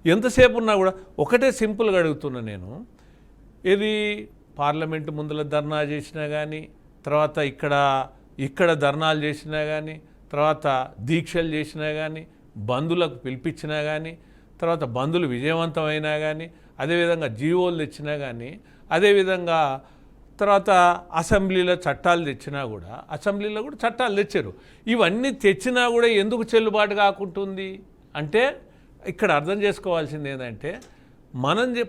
ఎంతసేపు ఉన్నా కూడా ఒకటే సింపుల్గా అడుగుతున్నా నేను, ఇది పార్లమెంటు ముందర ధర్నా చేసినా కానీ, తర్వాత ఇక్కడ ధర్నాలు చేసినా కానీ, తర్వాత దీక్షలు చేసినా కానీ, బంధులకు పిలిపించినా కానీ, తర్వాత బంధులు విజయవంతమైనా కానీ, అదేవిధంగా జీవోలు తెచ్చినా కానీ, అదేవిధంగా తర్వాత అసెంబ్లీలో చట్టాలు తెచ్చినా కూడా, అసెంబ్లీలో కూడా చట్టాలు తెచ్చారు. ఇవన్నీ తెచ్చినా కూడా ఎందుకు చెల్లుబాటు కాకుంటుంది అంటే ఇక్కడ అర్థం చేసుకోవాల్సింది ఏంటంటే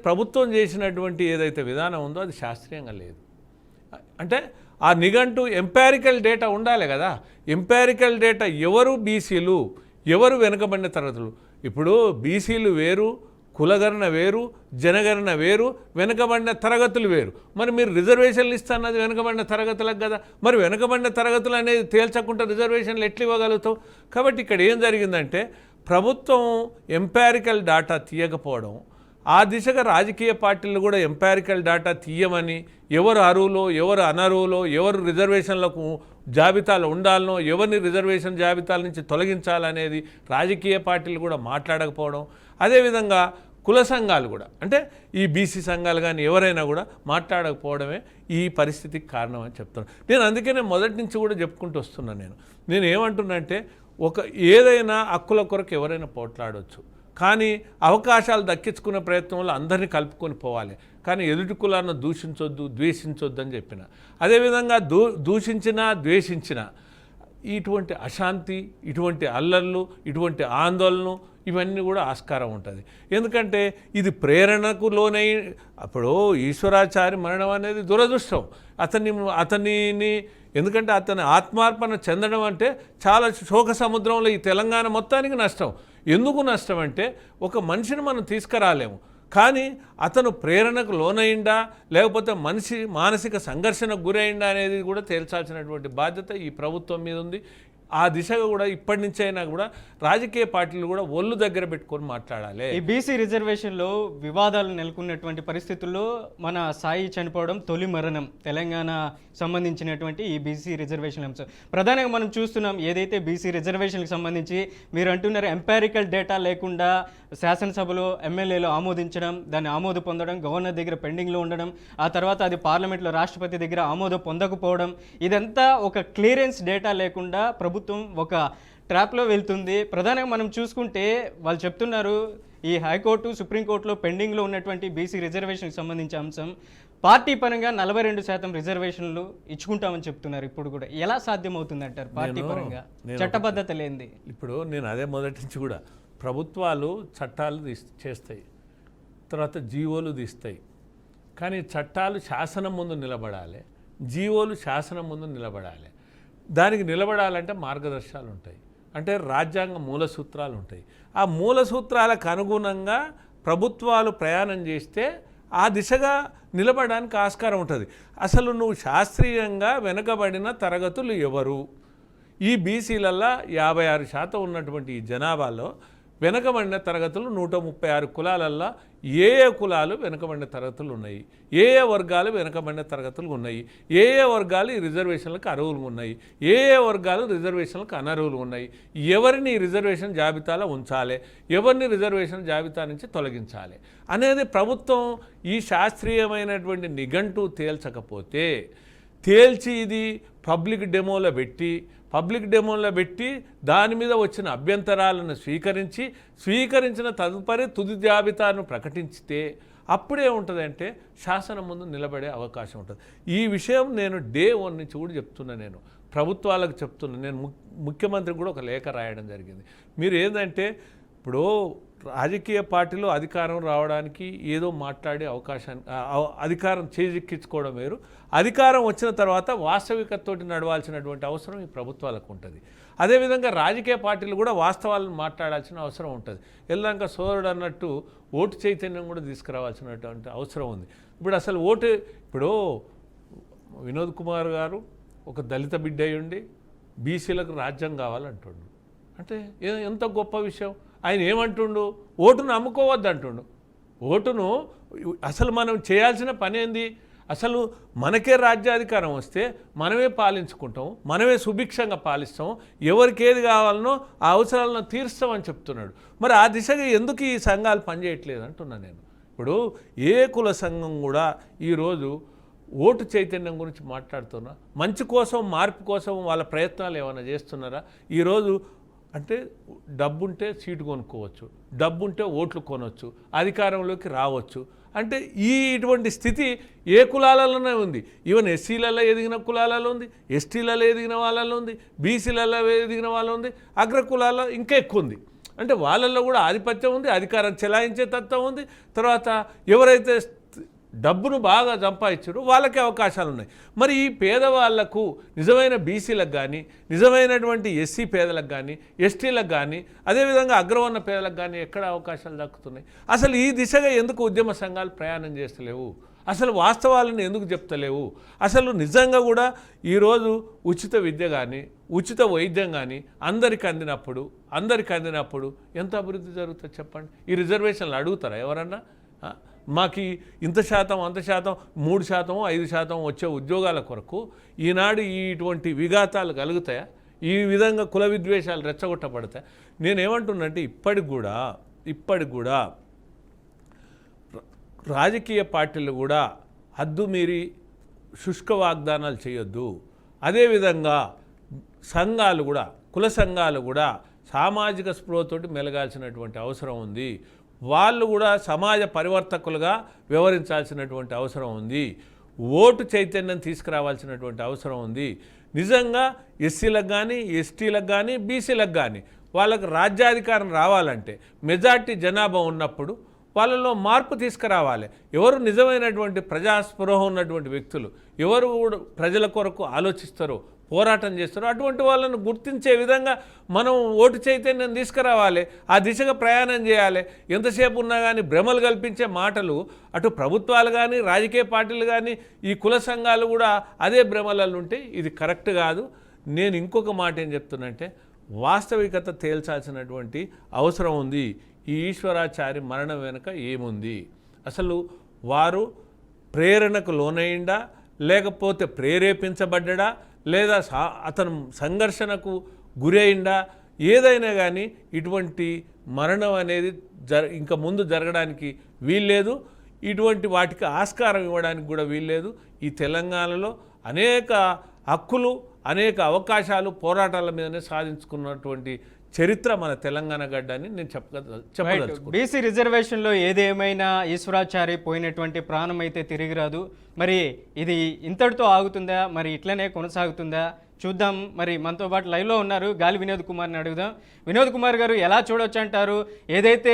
ప్రభుత్వం చేసినటువంటి ఏదైతే విధానం ఉందో అది శాస్త్రీయంగా లేదు. అంటే ఆ నిఘంటు ఎంపారికల్ డేటా ఉండాలి కదా. ఎంపారికల్ డేటా ఎవరు బీసీలు, ఎవరు వెనుకబడిన తరగతులు. ఇప్పుడు బీసీలు వేరు, కులగణన వేరు, జనగణన వేరు, వెనుకబడిన తరగతులు వేరు. మరి మీరు రిజర్వేషన్లు ఇస్తాన్నది వెనుకబడిన తరగతులకు కదా. మరి వెనుకబడిన తరగతులు అనేది తేల్చకుండా రిజర్వేషన్లు ఎట్లు ఇవ్వగలుగుతావు? కాబట్టి ఇక్కడ ఏం జరిగిందంటే ప్రభుత్వం ఎంపారికల్ డాటా తీయకపోవడం, ఆ దిశగా రాజకీయ పార్టీలు కూడా ఎంపారికల్ డాటా తీయమని, ఎవరు అర్హులో ఎవరు అనర్హులో, ఎవరు రిజర్వేషన్లకు జాబితాలు ఉండాలనో, ఎవరిని రిజర్వేషన్ జాబితాల నుంచి తొలగించాలనేది రాజకీయ పార్టీలు కూడా మాట్లాడకపోవడం, అదేవిధంగా కుల సంఘాలు కూడా అంటే ఈ బీసీ సంఘాలు కానీ ఎవరైనా కూడా మాట్లాడకపోవడమే ఈ పరిస్థితికి కారణం అని చెప్తున్నాను నేను. అందుకనే మొదటి నుంచి కూడా చెప్పుకుంటూ వస్తున్నాను. నేను ఏమంటున్నా అంటే ఏదైనా హక్కుల కొరకు ఎవరైనా పోట్లాడవచ్చు, కానీ అవకాశాలు దక్కించుకునే ప్రయత్నంలో అందరినీ కలుపుకొని పోవాలి. కానీ ఎదుటి కులాలను దూషించొద్దు, ద్వేషించొద్దు అని చెప్పిన. అదేవిధంగా దూషించినా ద్వేషించినా ఇటువంటి అశాంతి, ఇటువంటి అల్లర్లు, ఇటువంటి ఆందోళనలు ఇవన్నీ కూడా ఆస్కారం ఉంటుంది. ఎందుకంటే ఇది ప్రేరణకు లోనై అప్పుడు ఈశ్వరాచారి మరణం అనేది దురదృష్టం. అతనిని ఎందుకంటే అతని ఆత్మార్పణ చెందడం అంటే చాలా శోక సముద్రంలో ఈ తెలంగాణ మొత్తానికి నష్టం. ఎందుకు నష్టం అంటే ఒక మనిషిని మనం తీసుకురాలేము, కానీ అతను ప్రేరణకు లోనైందా లేకపోతే మనిషి మానసిక సంఘర్షణకు గురైందా అనేది కూడా తేల్చాల్సినటువంటి బాధ్యత ఈ ప్రభుత్వం మీద ఉంది. ఆ దిశగా కూడా ఇప్పటి నుంచి అయినా కూడా రాజకీయ పార్టీలు కూడా ఒళ్ళు దగ్గర పెట్టుకొని మాట్లాడాలి.
ఈ బీసీ రిజర్వేషన్లో వివాదాలు నెలకొన్నటువంటి పరిస్థితుల్లో మన సాయి చనిపోవడం తొలి మరణం తెలంగాణ సంబంధించినటువంటి ఈ బీసీ రిజర్వేషన్ అంశం. ప్రధానంగా మనం చూస్తున్నాం ఏదైతే బీసీ రిజర్వేషన్కి సంబంధించి మీరు అంటున్నారు ఎంపారికల్ డేటా లేకుండా శాసనసభలో ఎమ్మెల్యేలు ఆమోదించడం, దాన్ని ఆమోదు పొందడం, గవర్నర్ దగ్గర పెండింగ్లో ఉండడం, ఆ తర్వాత అది పార్లమెంట్లో రాష్ట్రపతి దగ్గర ఆమోదం పొందకపోవడం, ఇదంతా ఒక క్లియరెన్స్ డేటా లేకుండా ప్రభుత్వం ఒక ట్రాప్లో వెళ్తుంది. ప్రధానంగా మనం చూసుకుంటే వాళ్ళు చెప్తున్నారు ఈ హైకోర్టు సుప్రీంకోర్టులో పెండింగ్లో ఉన్నటువంటి బీసీ రిజర్వేషన్కి సంబంధించిన అంశం పార్టీ పరంగా 42% రిజర్వేషన్లు ఇచ్చుకుంటామని చెప్తున్నారు. ఇప్పుడు కూడా ఎలా సాధ్యమవుతుంది అంటారు పార్టీ పరంగా చట్టబద్ధత లేనిది?
ఇప్పుడు నేను అదే మొదటి నుంచి కూడా ప్రభుత్వాలు చట్టాలు చేస్తాయి, తర్వాత జీవోలు తీస్తాయి, కానీ చట్టాలు శాసనం ముందు నిలబడాలి, జీవోలు శాసనం ముందు నిలబడాలి. దానికి నిలబడాలంటే మార్గదర్శకాలు ఉంటాయి, అంటే రాజ్యాంగ మూల సూత్రాలు ఉంటాయి. ఆ మూల సూత్రాలకు అనుగుణంగా ప్రభుత్వాలు ప్రయాణం చేస్తే ఆ దిశగా నిలబడడానికి ఆస్కారం ఉంటుంది. అసలు నువ్వు శాస్త్రీయంగా వెనుకబడిన తరగతులు ఎవరు? ఈ బీసీలల్లో 56% ఉన్నటువంటి ఈ జనాభాలో వెనకబడిన తరగతులు 136 కులాలల్లో ఏ కులాలు వెనకబడిన తరగతులు ఉన్నాయి, ఏ వర్గాలు వెనకబడిన తరగతులు ఉన్నాయి, ఏ వర్గాలు ఈ రిజర్వేషన్లకు అర్హులు ఉన్నాయి, ఏ వర్గాలు రిజర్వేషన్లకు అనర్హులు ఉన్నాయి, ఎవరిని రిజర్వేషన్ జాబితాలో ఉంచాలి, ఎవరిని రిజర్వేషన్ జాబితా నుంచి తొలగించాలి అనేది ప్రభుత్వం ఈ శాస్త్రీయమైనటువంటి నిఘంటు తేల్చకపోతే, తేల్చి ఇది పబ్లిక్ డెమోలో పెట్టి దాని మీద వచ్చిన అభ్యంతరాలను స్వీకరించిన తదుపరి తుది జాబితాను ప్రకటించితే అప్పుడే ఉంటుందంటే శాసనం ముందు నిలబడే అవకాశం ఉంటుంది. ఈ విషయం నేను డే 1 నుంచి కూడా చెప్తున్నా, నేను ప్రభుత్వాలకు చెప్తున్నా, నేను ముఖ్యమంత్రికి కూడా ఒక లేఖ రాయడం జరిగింది. మీరు ఏంటంటే ఇప్పుడు రాజకీయ పార్టీలో అధికారం రావడానికి ఏదో మాట్లాడే అవకాశాన్ని అధికారం చేజిక్కించుకోవడం వేరు, అధికారం వచ్చిన తర్వాత వాస్తవికతతోటి నడవాల్సినటువంటి అవసరం ఈ ప్రభుత్వాలకు ఉంటుంది. అదేవిధంగా రాజకీయ పార్టీలు కూడా వాస్తవాలను మాట్లాడాల్సిన అవసరం ఉంటుంది. ఎల్లాక సోదరుడు అన్నట్టు ఓటు చైతన్యం కూడా తీసుకురావాల్సినటువంటి అవసరం ఉంది. ఇప్పుడు వినోద్ కుమార్ గారు ఒక దళిత బిడ్డ అయ్యుండి బీసీలకు రాజ్యం కావాలంటుండు అంటే ఎంత గొప్ప విషయం. ఆయన ఏమంటుండు, ఓటును అమ్ముకోవద్దు అంటుండు. ఓటును అసలు మనం చేయాల్సిన పని ఏంది, అసలు మనకే రాజ్యాధికారం వస్తే మనమే పాలించుకుంటాం, మనమే సుభిక్షంగా పాలిస్తాం, ఎవరికి ఏది కావాలనో ఆ అవసరాలను తీరుస్తామని చెప్తున్నాడు. మరి ఆ దిశగా ఎందుకు ఈ సంఘాలు పనిచేయట్లేదు అంటున్నా నేను. ఇప్పుడు ఏ కుల సంఘం కూడా ఈరోజు ఓటు చైతన్యం గురించి మాట్లాడుతున్నా, మంచి కోసం మార్పు కోసం వాళ్ళ ప్రయత్నాలు ఏమైనా చేస్తున్నారా? ఈరోజు అంటే డబ్బుంటే సీటు కొనుక్కోవచ్చు, డబ్బుంటే ఓట్లు కొనవచ్చు, అధికారంలోకి రావచ్చు. అంటే ఇటువంటి స్థితి ఏ కులాలలోనే ఉంది. ఈవెన్ ఎస్సీలలో ఎదిగిన కులాలలో ఉంది, ఎస్టీలలో ఎదిగిన వాళ్ళలో ఉంది, బీసీలలో ఎదిగిన వాళ్ళు ఉంది, అగ్ర కులాల్లో ఇంకా ఎక్కువ ఉంది. అంటే వాళ్ళల్లో కూడా ఆధిపత్యం ఉంది, అధికారం చెలాయించే తత్వం ఉంది. తర్వాత ఎవరైతే డబ్బును బాగా సంపాదించారు వాళ్ళకే అవకాశాలు ఉన్నాయి. మరి ఈ పేదవాళ్లకు నిజమైన బీసీలకు కానీ, నిజమైనటువంటి ఎస్సీ పేదలకు కానీ, ఎస్టీలకు కానీ, అదేవిధంగా అగ్రవర్ణ పేదలకు కానీ ఎక్కడ అవకాశాలు దక్కుతున్నాయి? అసలు ఈ దిశగా ఎందుకు ఉద్యమ సంఘాలు ప్రయాణం చేస్తలేవు? అసలు వాస్తవాలను ఎందుకు చెప్తలేవు? అసలు నిజంగా కూడా ఈరోజు ఉచిత విద్య కానీ, ఉచిత వైద్యం కానీ అందరికి అందినప్పుడు ఎంత అభివృద్ధి జరుగుతుంది చెప్పండి? ఈ రిజర్వేషన్లు అడుగుతారా ఎవరన్నా? మాకు ఇంత శాతం అంత శాతం 3%, 5% వచ్చే ఉద్యోగాల కొరకు ఈనాడు ఇటువంటి విఘాతాలు కలుగుతాయా? ఈ విధంగా కుల విద్వేషాలు రెచ్చగొట్టబడతాయి. నేనేమంటున్నంటే ఇప్పటికి కూడా రాజకీయ పార్టీలు కూడా హద్దు మీరి శుష్క వాగ్దానాలు చేయొద్దు. అదేవిధంగా సంఘాలు కూడా, కుల సంఘాలు కూడా సామాజిక స్పృహతోటి మెలగాల్సినటువంటి అవసరం ఉంది. వాళ్ళు కూడా సమాజ పరివర్తకులుగా వ్యవహరించాల్సినటువంటి అవసరం ఉంది. ఓటు చైతన్యం తీసుకురావాల్సినటువంటి అవసరం ఉంది. నిజంగా ఎస్సీలకు కానీ, ఎస్టీలకు కానీ, బీసీలకు కానీ వాళ్ళకు రాజ్యాధికారం రావాలంటే మెజార్టీ జనాభా ఉన్నప్పుడు వాళ్ళలో మార్పు తీసుకురావాలి. ఎవరు నిజమైనటువంటి ప్రజాస్పృహ ఉన్నటువంటి వ్యక్తులు, ఎవరు ప్రజల కొరకు ఆలోచిస్తారో, పోరాటం చేస్తారో అటువంటి వాళ్ళను గుర్తించే విధంగా మనం ఓటు చైతన్యం తీసుకురావాలి. ఆ దిశగా ప్రయాణం చేయాలి. ఎంతసేపు ఉన్నా కానీ భ్రమలు కల్పించే మాటలు అటు ప్రభుత్వాలు కానీ, రాజకీయ పార్టీలు కానీ, ఈ కుల సంఘాలు కూడా అదే భ్రమలలో ఉంటే ఇది కరెక్ట్ కాదు. నేను ఇంకొక మాట ఏం చెప్తున్నంటే, వాస్తవికత తేల్చాల్సినటువంటి అవసరం ఉంది. ఈ ఈశ్వరాచారి మరణం వెనుక ఏముంది? అసలు వారు ప్రేరణకు లోనైందా, లేకపోతే ప్రేరేపించబడ్డా, లేదా అతను సంఘర్షణకు గురైందా? ఏదైనా కానీ ఇటువంటి మరణం అనేది ఇంకా ముందు జరగడానికి వీల్లేదు. ఇటువంటి వాటికి ఆస్కారం ఇవ్వడానికి కూడా వీల్లేదు. ఈ తెలంగాణలో అనేక హక్కులు, అనేక అవకాశాలు పోరాటాల మీదనే సాధించుకున్నటువంటి చరిత్ర మన తెలంగాణ గడ్డ అని నేను చెప్పదలుచుకున్నాను.
బీసీ రిజర్వేషన్లో ఏదేమైనా ఈశ్వరాచారి పోయినటువంటి ప్రాణం అయితే తిరిగి రాదు. మరి ఇది ఇంతటితో ఆగుతుందా, మరి ఇట్లనే కొనసాగుతుందా చూద్దాం. మరి మనతో పాటు లైవ్లో ఉన్నారు గాలి వినోద్ కుమార్ని అడుగుదాం. వినోద్ కుమార్ గారు, ఎలా చూడొచ్చు అంటారు? ఏదైతే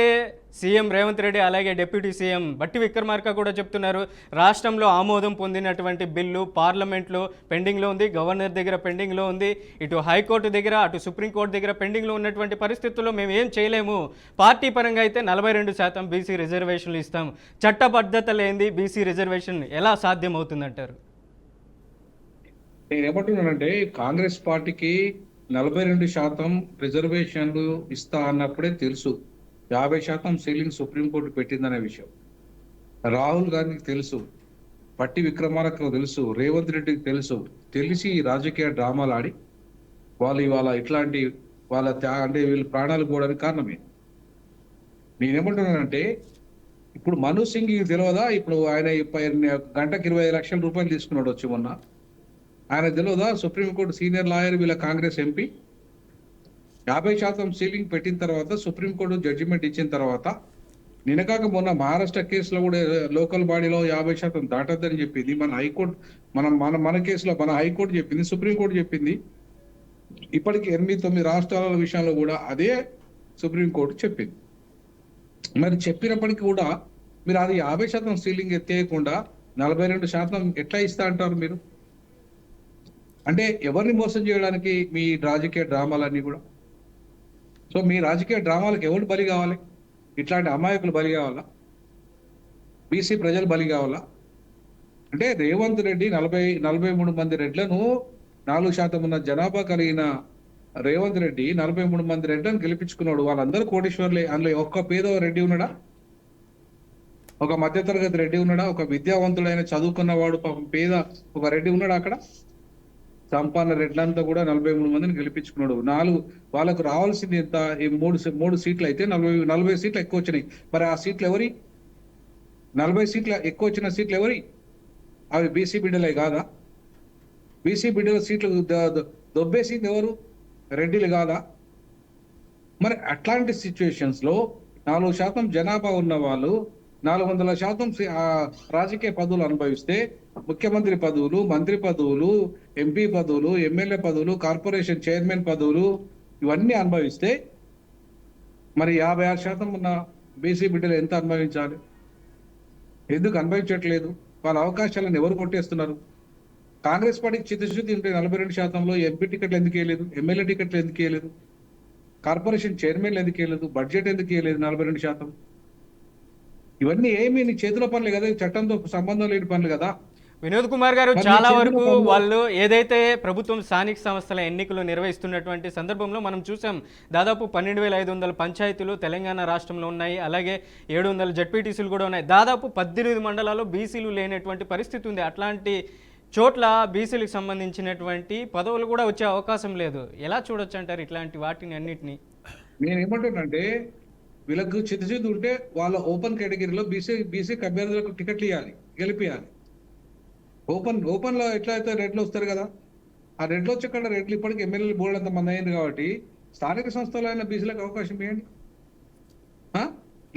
సీఎం రేవంత్ రెడ్డి అలాగే డిప్యూటీ సీఎం బట్టి విక్రమార్క కూడా చెప్తున్నారు, రాష్ట్రంలో ఆమోదం పొందినటువంటి బిల్లు పార్లమెంట్లో పెండింగ్లో ఉంది, గవర్నర్ దగ్గర పెండింగ్లో ఉంది, ఇటు హైకోర్టు దగ్గర, అటు సుప్రీంకోర్టు దగ్గర పెండింగ్లో ఉన్నటువంటి పరిస్థితుల్లో మేము ఏం చేయలేము. పార్టీ పరంగా అయితే 42% బీసీ రిజర్వేషన్లు ఇస్తాం. చట్టబద్ధత లేనిది బీసీ రిజర్వేషన్ ఎలా సాధ్యమవుతుందంటారు?
నేను ఏమంటున్నానంటే, కాంగ్రెస్ పార్టీకి 42% రిజర్వేషన్లు ఇస్తా అన్నప్పుడే తెలుసు 50% సీలింగ్ సుప్రీంకోర్టు పెట్టిందనే విషయం రాహుల్ గాంధీకి తెలుసు, పట్టి విక్రమార్కకు తెలుసు, రేవంత్ రెడ్డికి తెలుసు. తెలిసి ఈ రాజకీయ డ్రామాలు ఆడి వాళ్ళు ఇవాళ ఇట్లాంటి వాళ్ళ అంటే వీళ్ళు ప్రాణాలు పోవడానికి కారణమే. నేనేమంటున్నానంటే ఇప్పుడు మను సింగ్ తెలియదా? ఇప్పుడు ఆయన గంటకు 25 లక్షల రూపాయలు తీసుకున్నాడు వచ్చి మొన్న. ఆయన తెలియదా? సుప్రీంకోర్టు సీనియర్ లాయర్, వీళ్ళ కాంగ్రెస్ ఎంపీ 50% సీలింగ్ పెట్టిన తర్వాత సుప్రీంకోర్టు జడ్జిమెంట్ ఇచ్చిన తర్వాత నినకాక మొన్న మహారాష్ట్ర కేసులో కూడా లోకల్ బాడీలో 50% దాటద్దని చెప్పింది మన హైకోర్టు. మన కేసులో మన హైకోర్టు చెప్పింది, సుప్రీంకోర్టు చెప్పింది. ఇప్పటికి 8-9 రాష్ట్రాల విషయంలో కూడా అదే సుప్రీంకోర్టు చెప్పింది. మరి చెప్పినప్పటికీ కూడా మీరు అది 50% సీలింగ్ ఎత్తేయకుండా 42% ఎట్లా ఇస్తా అంటారు మీరు? అంటే ఎవరిని మోసం చేయడానికి మీ రాజకీయ డ్రామాలన్నీ కూడా? సో మీ రాజకీయ డ్రామాలకు ఎవరు బలి కావాలి? ఇట్లాంటి అమాయకులు బలి కావాలా? బీసీ ప్రజలు బలి కావాలా? అంటే రేవంత్ రెడ్డి 43 మంది రెడ్లను 4% ఉన్న జనాభా కలిగిన రేవంత్ రెడ్డి 43 మంది రెడ్లను గెలిపించుకున్నాడు. వాళ్ళందరూ కోటీశ్వర్లే. అందులో ఒక్క పేద రెడ్డి ఉన్నాడా? ఒక మధ్యతరగతి రెడ్డి ఉన్నాడా? ఒక విద్యావంతుడైన చదువుకున్నవాడు పాపం పేద ఒక రెడ్డి ఉన్నాడా అక్కడ? సంపన్న రెడ్లంతా కూడా 43 మందిని గెలిపించుకున్నాడు. వాళ్ళకు రావాల్సింది ఎంత? ఈ మూడు సీట్లు అయితే 40 సీట్లు ఎక్కువ వచ్చినాయి. మరి ఆ సీట్లు ఎవరి? 40 సీట్ల ఎక్కువ వచ్చిన సీట్లు ఎవరి? అవి బీసీ బిడ్డలే కాదా? బీసీ బిడ్డల సీట్లు దొబ్బేసింది ఎవరు? రెడ్డిలు కాదా? మరి అట్లాంటి సిచ్యువేషన్స్ లో 4% జనాభా ఉన్న వాళ్ళు 400% రాజకీయ పదవులు అనుభవిస్తే, ముఖ్యమంత్రి పదవులు, మంత్రి పదవులు, ఎంపీ పదవులు, ఎమ్మెల్యే పదవులు, కార్పొరేషన్ చైర్మన్ పదవులు ఇవన్నీ అనుభవిస్తే మరి 56% ఉన్న బీసీ బిడ్డలు ఎంత అనుభవించాలి? ఎందుకు అనుభవించట్లేదు? వాళ్ళ అవకాశాలను ఎవరు కొట్టేస్తున్నారు? కాంగ్రెస్ పార్టీకి చిత్తశుద్ధి ఉంటే 42%లో ఎంపీ టికెట్లు ఎందుకు వేయలేదు? ఎమ్మెల్యే టికెట్లు ఎందుకు వేయలేదు? కార్పొరేషన్ చైర్మన్లు ఎందుకు వేయలేదు? బడ్జెట్ ఎందుకు వేయలేదు? 42%. ఇవన్నీ ఏమి నీ చేతిలో పనులు కదా, చట్టంతో సంబంధం లేని పనులు కదా.
వినోద్ కుమార్ గారు,
మరి
చాలా
చేతిలో
వరకు
పనులు-
వాళ్ళు ఏదైతే ప్రభుత్వం స్థానిక సంస్థల ఎన్నికలు నిర్వహిస్తున్నటువంటి సందర్భంలో మనం చూసాం, దాదాపు 12,500 పంచాయతీలు తెలంగాణ రాష్ట్రంలో ఉన్నాయి. అలాగే 700 జడ్పీటీసీలు కూడా ఉన్నాయి. దాదాపు 18 మండలాల్లో బీసీలు లేనటువంటి పరిస్థితి ఉంది. అట్లాంటి చోట్ల బీసీలకు సంబంధించినటువంటి పదవులు కూడా వచ్చే అవకాశం లేదు. ఎలా చూడొచ్చు అంటారు ఇట్లాంటి వాటిని అన్నిటినీ?
నేను ఏమంటున్నానంటే వీళ్ళకు చిత్తశుద్ధి ఉంటే వాళ్ళ ఓపెన్ కేటగిరీలో బీసీ అభ్యర్థులకు టికెట్లు ఇవ్వాలి, గెలిపియాలి. ఓపెన్ లో ఎట్లా అయితే రెడ్లు వస్తారు కదా, ఆ రెడ్లు వచ్చి అక్కడ రెడ్లు ఇప్పటికి ఎమ్మెల్యేలు బోర్డు అంత మంది అయింది కాబట్టి స్థానిక సంస్థలో అయినా బీసీలకు అవకాశం ఇవ్వండి.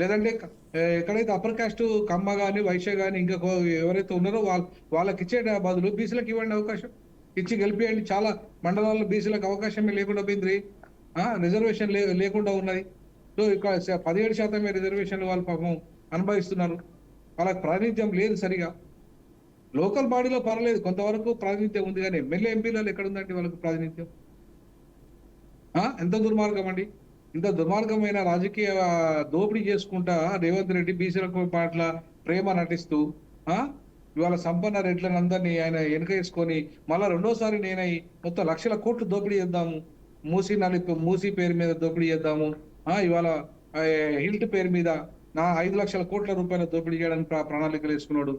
లేదంటే ఎక్కడైతే అప్పర్ కాస్ట్ కమ్మ కానీ వైశ్య కానీ ఇంకా ఎవరైతే ఉన్నారో వాళ్ళకి ఇచ్చే బదులు బీసీలకు ఇవ్వండి అవకాశం, ఇచ్చి గెలిపియండి. చాలా మండలాల్లో బీసీలకు అవకాశమే లేకుండా పోయింది, రిజర్వేషన్ లేకుండా ఉన్నది. సో ఇక్కడ 17% రిజర్వేషన్లు వాళ్ళు పాపం అనుభవిస్తున్నారు. వాళ్ళకి ప్రాతినిధ్యం లేదు సరిగా. లోకల్ బాడీలో పర్లేదు, కొంతవరకు ప్రాతినిధ్యం ఉంది, కానీ ఎమ్మెల్యే ఎంపీలలో ఎక్కడ ఉందండి వాళ్ళకు ప్రాతినిధ్యం? ఎంత దుర్మార్గం అండి! ఇంత దుర్మార్గమైన రాజకీయ దోపిడీ చేసుకుంటా రేవంత్ రెడ్డి బీసీలకు పట్ల ప్రేమ నటిస్తూ ఇవాళ సంపన్న రెడ్లను అందరినీ ఆయన వెనుక వేసుకొని మళ్ళా రెండోసారి నేనై మొత్తం లక్షల కోట్లు దోపిడీ చేద్దాము, మూసీ పేరు మీద దోపిడీ చేద్దాము, ఇవాళ హిల్ట్ పేరు మీద 5 లక్షల కోట్ల రూపాయల దోపిడీ చేయడానికి ప్రణాళికలు వేసుకున్నాడు.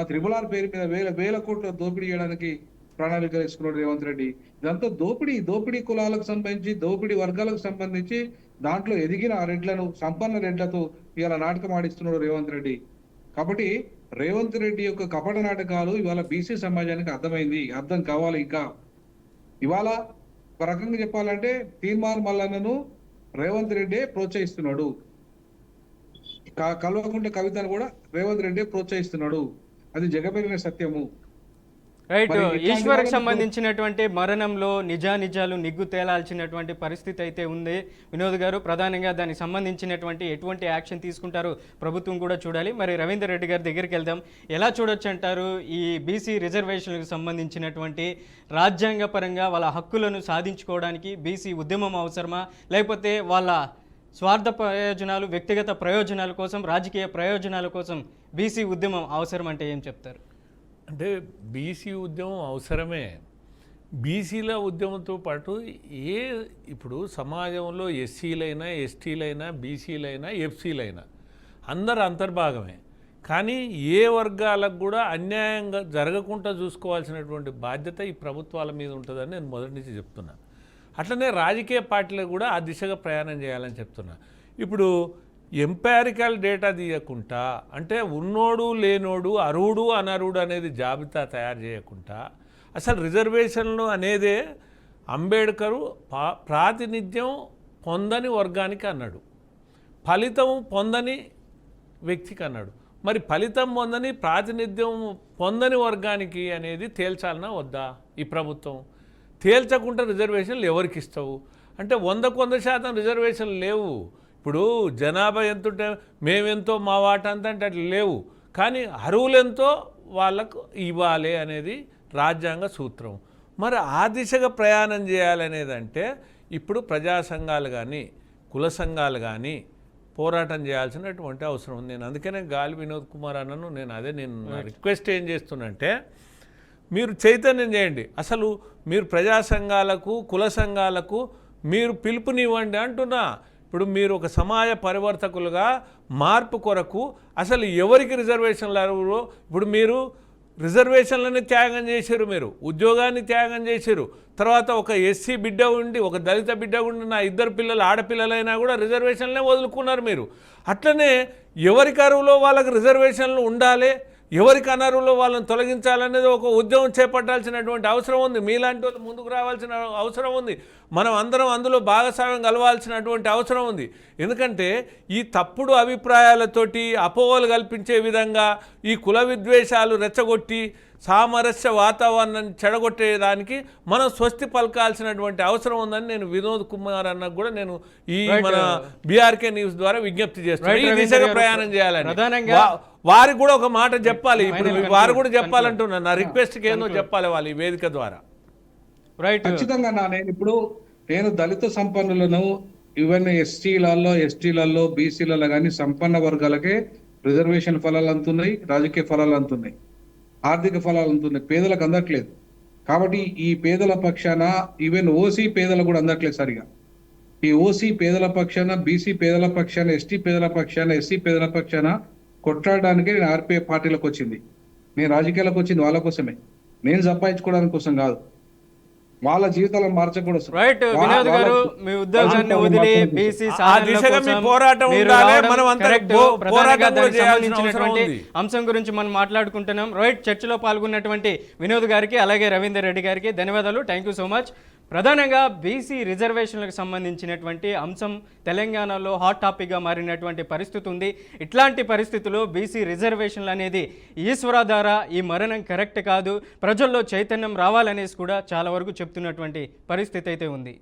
త్రిబుల్ పేరు మీద వేల కోట్ల దోపిడీ చేయడానికి ప్రణాళికలు వేసుకున్నాడు రేవంత్ రెడ్డి. ఇదంతా దోపిడీ కులాలకు సంబంధించి, దోపిడీ వర్గాలకు సంబంధించి దాంట్లో ఎదిగిన రెడ్లను, సంపన్న రెడ్లతో ఇవాళ నాటకం ఆడిస్తున్నాడు రేవంత్ రెడ్డి. కాబట్టి రేవంత్ రెడ్డి యొక్క కపట నాటకాలు ఇవాళ బీసీ సమాజానికి అర్థం కావాలి. ఇంకా ఇవాళ ఒక రకంగా చెప్పాలంటే తీన్మార్ మల్లన్నను రేవంత్ రెడ్డి ప్రోత్సహిస్తున్నాడు, కల్వకుంట్ల కవితను కూడా రేవంత్ రెడ్డి ప్రోత్సహిస్తున్నాడు. అది జగమెరిగిన సత్యము.
రైట్.
మరి ఇట్లాంటి
ఈశ్వర్కి
వాళ్ళని
సంబంధించినటువంటి మరణంలో నిజాలు నిగ్గు తేలాల్సినటువంటి పరిస్థితి అయితే ఉంది వినోద్ గారు. ప్రధానంగా దానికి సంబంధించినటువంటి ఎటువంటి యాక్షన్ తీసుకుంటారో ప్రభుత్వం కూడా చూడాలి. మరి రవీందర్ రెడ్డి గారి దగ్గరికి వెళ్దాం. ఎలా చూడొచ్చు అంటారు ఈ బీసీ రిజర్వేషన్లకు సంబంధించినటువంటి రాజ్యాంగపరంగా వాళ్ళ హక్కులను సాధించుకోవడానికి బీసీ ఉద్యమం అవసరమా, లేకపోతే వాళ్ళ స్వార్థ ప్రయోజనాలు, వ్యక్తిగత ప్రయోజనాల కోసం, రాజకీయ ప్రయోజనాల కోసం బీసీ ఉద్యమం అవసరం అంటే ఏం చెప్తారు?
అంటే బీసీ ఉద్యమం అవసరమే. బీసీల ఉద్యమంతో పాటు ఇప్పుడు సమాజంలో ఎస్సీలైనా ఎస్టీలైనా బీసీలైనా ఎఫ్సీలైనా అందరు అంతర్భాగమే. కానీ ఏ వర్గాలకు కూడా అన్యాయంగా జరగకుండా చూసుకోవాల్సినటువంటి బాధ్యత ఈ ప్రభుత్వాల మీద ఉంటుందని నేను మొదటి నుంచి చెప్తున్నా. అట్లనే రాజకీయ పార్టీలు కూడా ఆ దిశగా ప్రయాణం చేయాలని చెప్తున్నా. ఇప్పుడు ఎంపారికల్ డేటా తీయకుండా, అంటే ఉన్నోడు లేనోడు అర్హుడు అనర్హుడు అనేది జాబితా తయారు చేయకుండా, అసలు రిజర్వేషన్లు అనేదే అంబేద్కరు ప్రాతినిధ్యం పొందని వర్గానికి అన్నాడు, ఫలితం పొందని వ్యక్తికి అన్నాడు. మరి ఫలితం పొందని ప్రాతినిధ్యం పొందని వర్గానికి అనేది తేల్చాలన్నా వద్దా ఈ ప్రభుత్వం? తేల్చకుండా రిజర్వేషన్లు ఎవరికి ఇస్తావు అంటే 100% రిజర్వేషన్లు లేవు. ఇప్పుడు జనాభా ఎంత ఉంటే మేమెంతో మా వాటా అంత అంటే అట్లా లేవు. కానీ అర్హులెంతో వాళ్ళకు ఇవ్వాలి అనేది రాజ్యాంగ సూత్రం. మరి ఆ దిశగా ప్రయాణం చేయాలనేదంటే ఇప్పుడు ప్రజా సంఘాలు కానీ కుల సంఘాలు కానీ పోరాటం చేయాల్సినటువంటి అవసరం ఉంది. నేను అందుకనే గాలి వినోద్ కుమార్ అన్నను నేను రిక్వెస్ట్ ఏం చేస్తున్నంటే, మీరు చైతన్యం చేయండి. అసలు మీరు ప్రజా సంఘాలకు కుల సంఘాలకు మీరు పిలుపునివ్వండి అంటున్నా. ఇప్పుడు మీరు ఒక సమాజ పరివర్తకులుగా మార్పు కొరకు అసలు ఎవరికి రిజర్వేషన్లు అర్హులు? ఇప్పుడు మీరు రిజర్వేషన్లని త్యాగం చేశారు, మీరు ఉద్యోగాన్ని త్యాగం చేశారు. తర్వాత ఒక ఎస్సీ బిడ్డ ఉండి ఒక దళిత బిడ్డ ఉండి నా 2 పిల్లలు ఆడపిల్లలైనా కూడా రిజర్వేషన్లనే వదులుకున్నారు మీరు. అట్లనే ఎవరికి అర్హులో వాళ్ళకి రిజర్వేషన్లు ఉండాలి, ఎవరికి అనర్హులో వాళ్ళని తొలగించాలనేది ఒక ఉద్యమం చేపట్టాల్సినటువంటి అవసరం ఉంది. మీలాంటి వాళ్ళు ముందుకు రావాల్సిన అవసరం ఉంది. మనం అందరం అందులో భాగస్వామ్యం కలవాల్సినటువంటి అవసరం ఉంది. ఎందుకంటే ఈ తప్పుడు అభిప్రాయాలతోటి అపోహలు కల్పించే విధంగా ఈ కుల విద్వేషాలు రెచ్చగొట్టి సామరస్య వాతావరణాన్ని చెడగొట్టేదానికి మనం స్వస్తి పలకాల్సినటువంటి అవసరం ఉందని నేను వినోద్ కుమార్ అన్నకు కూడా నేను ఈ మన బీఆర్కే న్యూస్ ద్వారా విజ్ఞప్తి చేస్తున్నాను. ఈ దిశగా ప్రయాణం చేయాలని వారికి కూడా ఒక మాట చెప్పాలి. ఇప్పుడు వారు కూడా చెప్పాలంటున్నా, నా రిక్వెస్ట్కి ఏందో చెప్పాలి వాళ్ళు ఈ వేదిక ద్వారా.
ఖచ్చితంగా నేను దళిత సంపన్నులను ఈవెన్ ఎస్టీలలో బీసీలలో కానీ సంపన్న వర్గాలకే రిజర్వేషన్ ఫలాలు అందుతున్నాయి, రాజకీయ ఫలాలు అందుతున్నాయి, ఆర్థిక ఫలాలు అందుతున్నాయి, పేదలకు అందట్లేదు. కాబట్టి ఈ పేదల పక్షాన ఈవెన్ ఓసీ పేదలు కూడా అందట్లేదు సరిగా. ఈ ఓసీ పేదల పక్షాన, బీసీ పేదల పక్షాన, ఎస్టీ పేదల పక్షాన, ఎస్సీ పేదల పక్షాన కొట్లాడడానికి నేను ఆర్పీఐ పార్టీలకు వచ్చింది. నేను రాజకీయాలకు వచ్చింది వాళ్ళ కోసమే, నేను సంపాదించుకోవడానికి కోసం కాదు, వాళ్ళ జీవితాలను మార్చకూడదు.
రైట్ వినోద్ గారు, మీ ఉద్యోగాన్ని వదిలి బీసీ అంశం గురించి మనం మాట్లాడుకుంటున్నాం. రైట్, చర్చలో పాల్గొన్నటువంటి వినోద్ గారికి అలాగే రవీందర్ రెడ్డి గారికి ధన్యవాదాలు. Thank you so much. ప్రధానంగా బీసీ రిజర్వేషన్లకు సంబంధించినటువంటి అంశం తెలంగాణలో హాట్ టాపిక్గా మారినటువంటి పరిస్థితి ఉంది. ఇట్లాంటి పరిస్థితుల్లో బీసీ రిజర్వేషన్లు అనేది ఈశ్వరాధార, ఈ మరణం కరెక్ట్ కాదు, ప్రజల్లో చైతన్యం రావాలనేసి కూడా చాలా వరకు చెప్తున్నటువంటి పరిస్థితి అయితే ఉంది.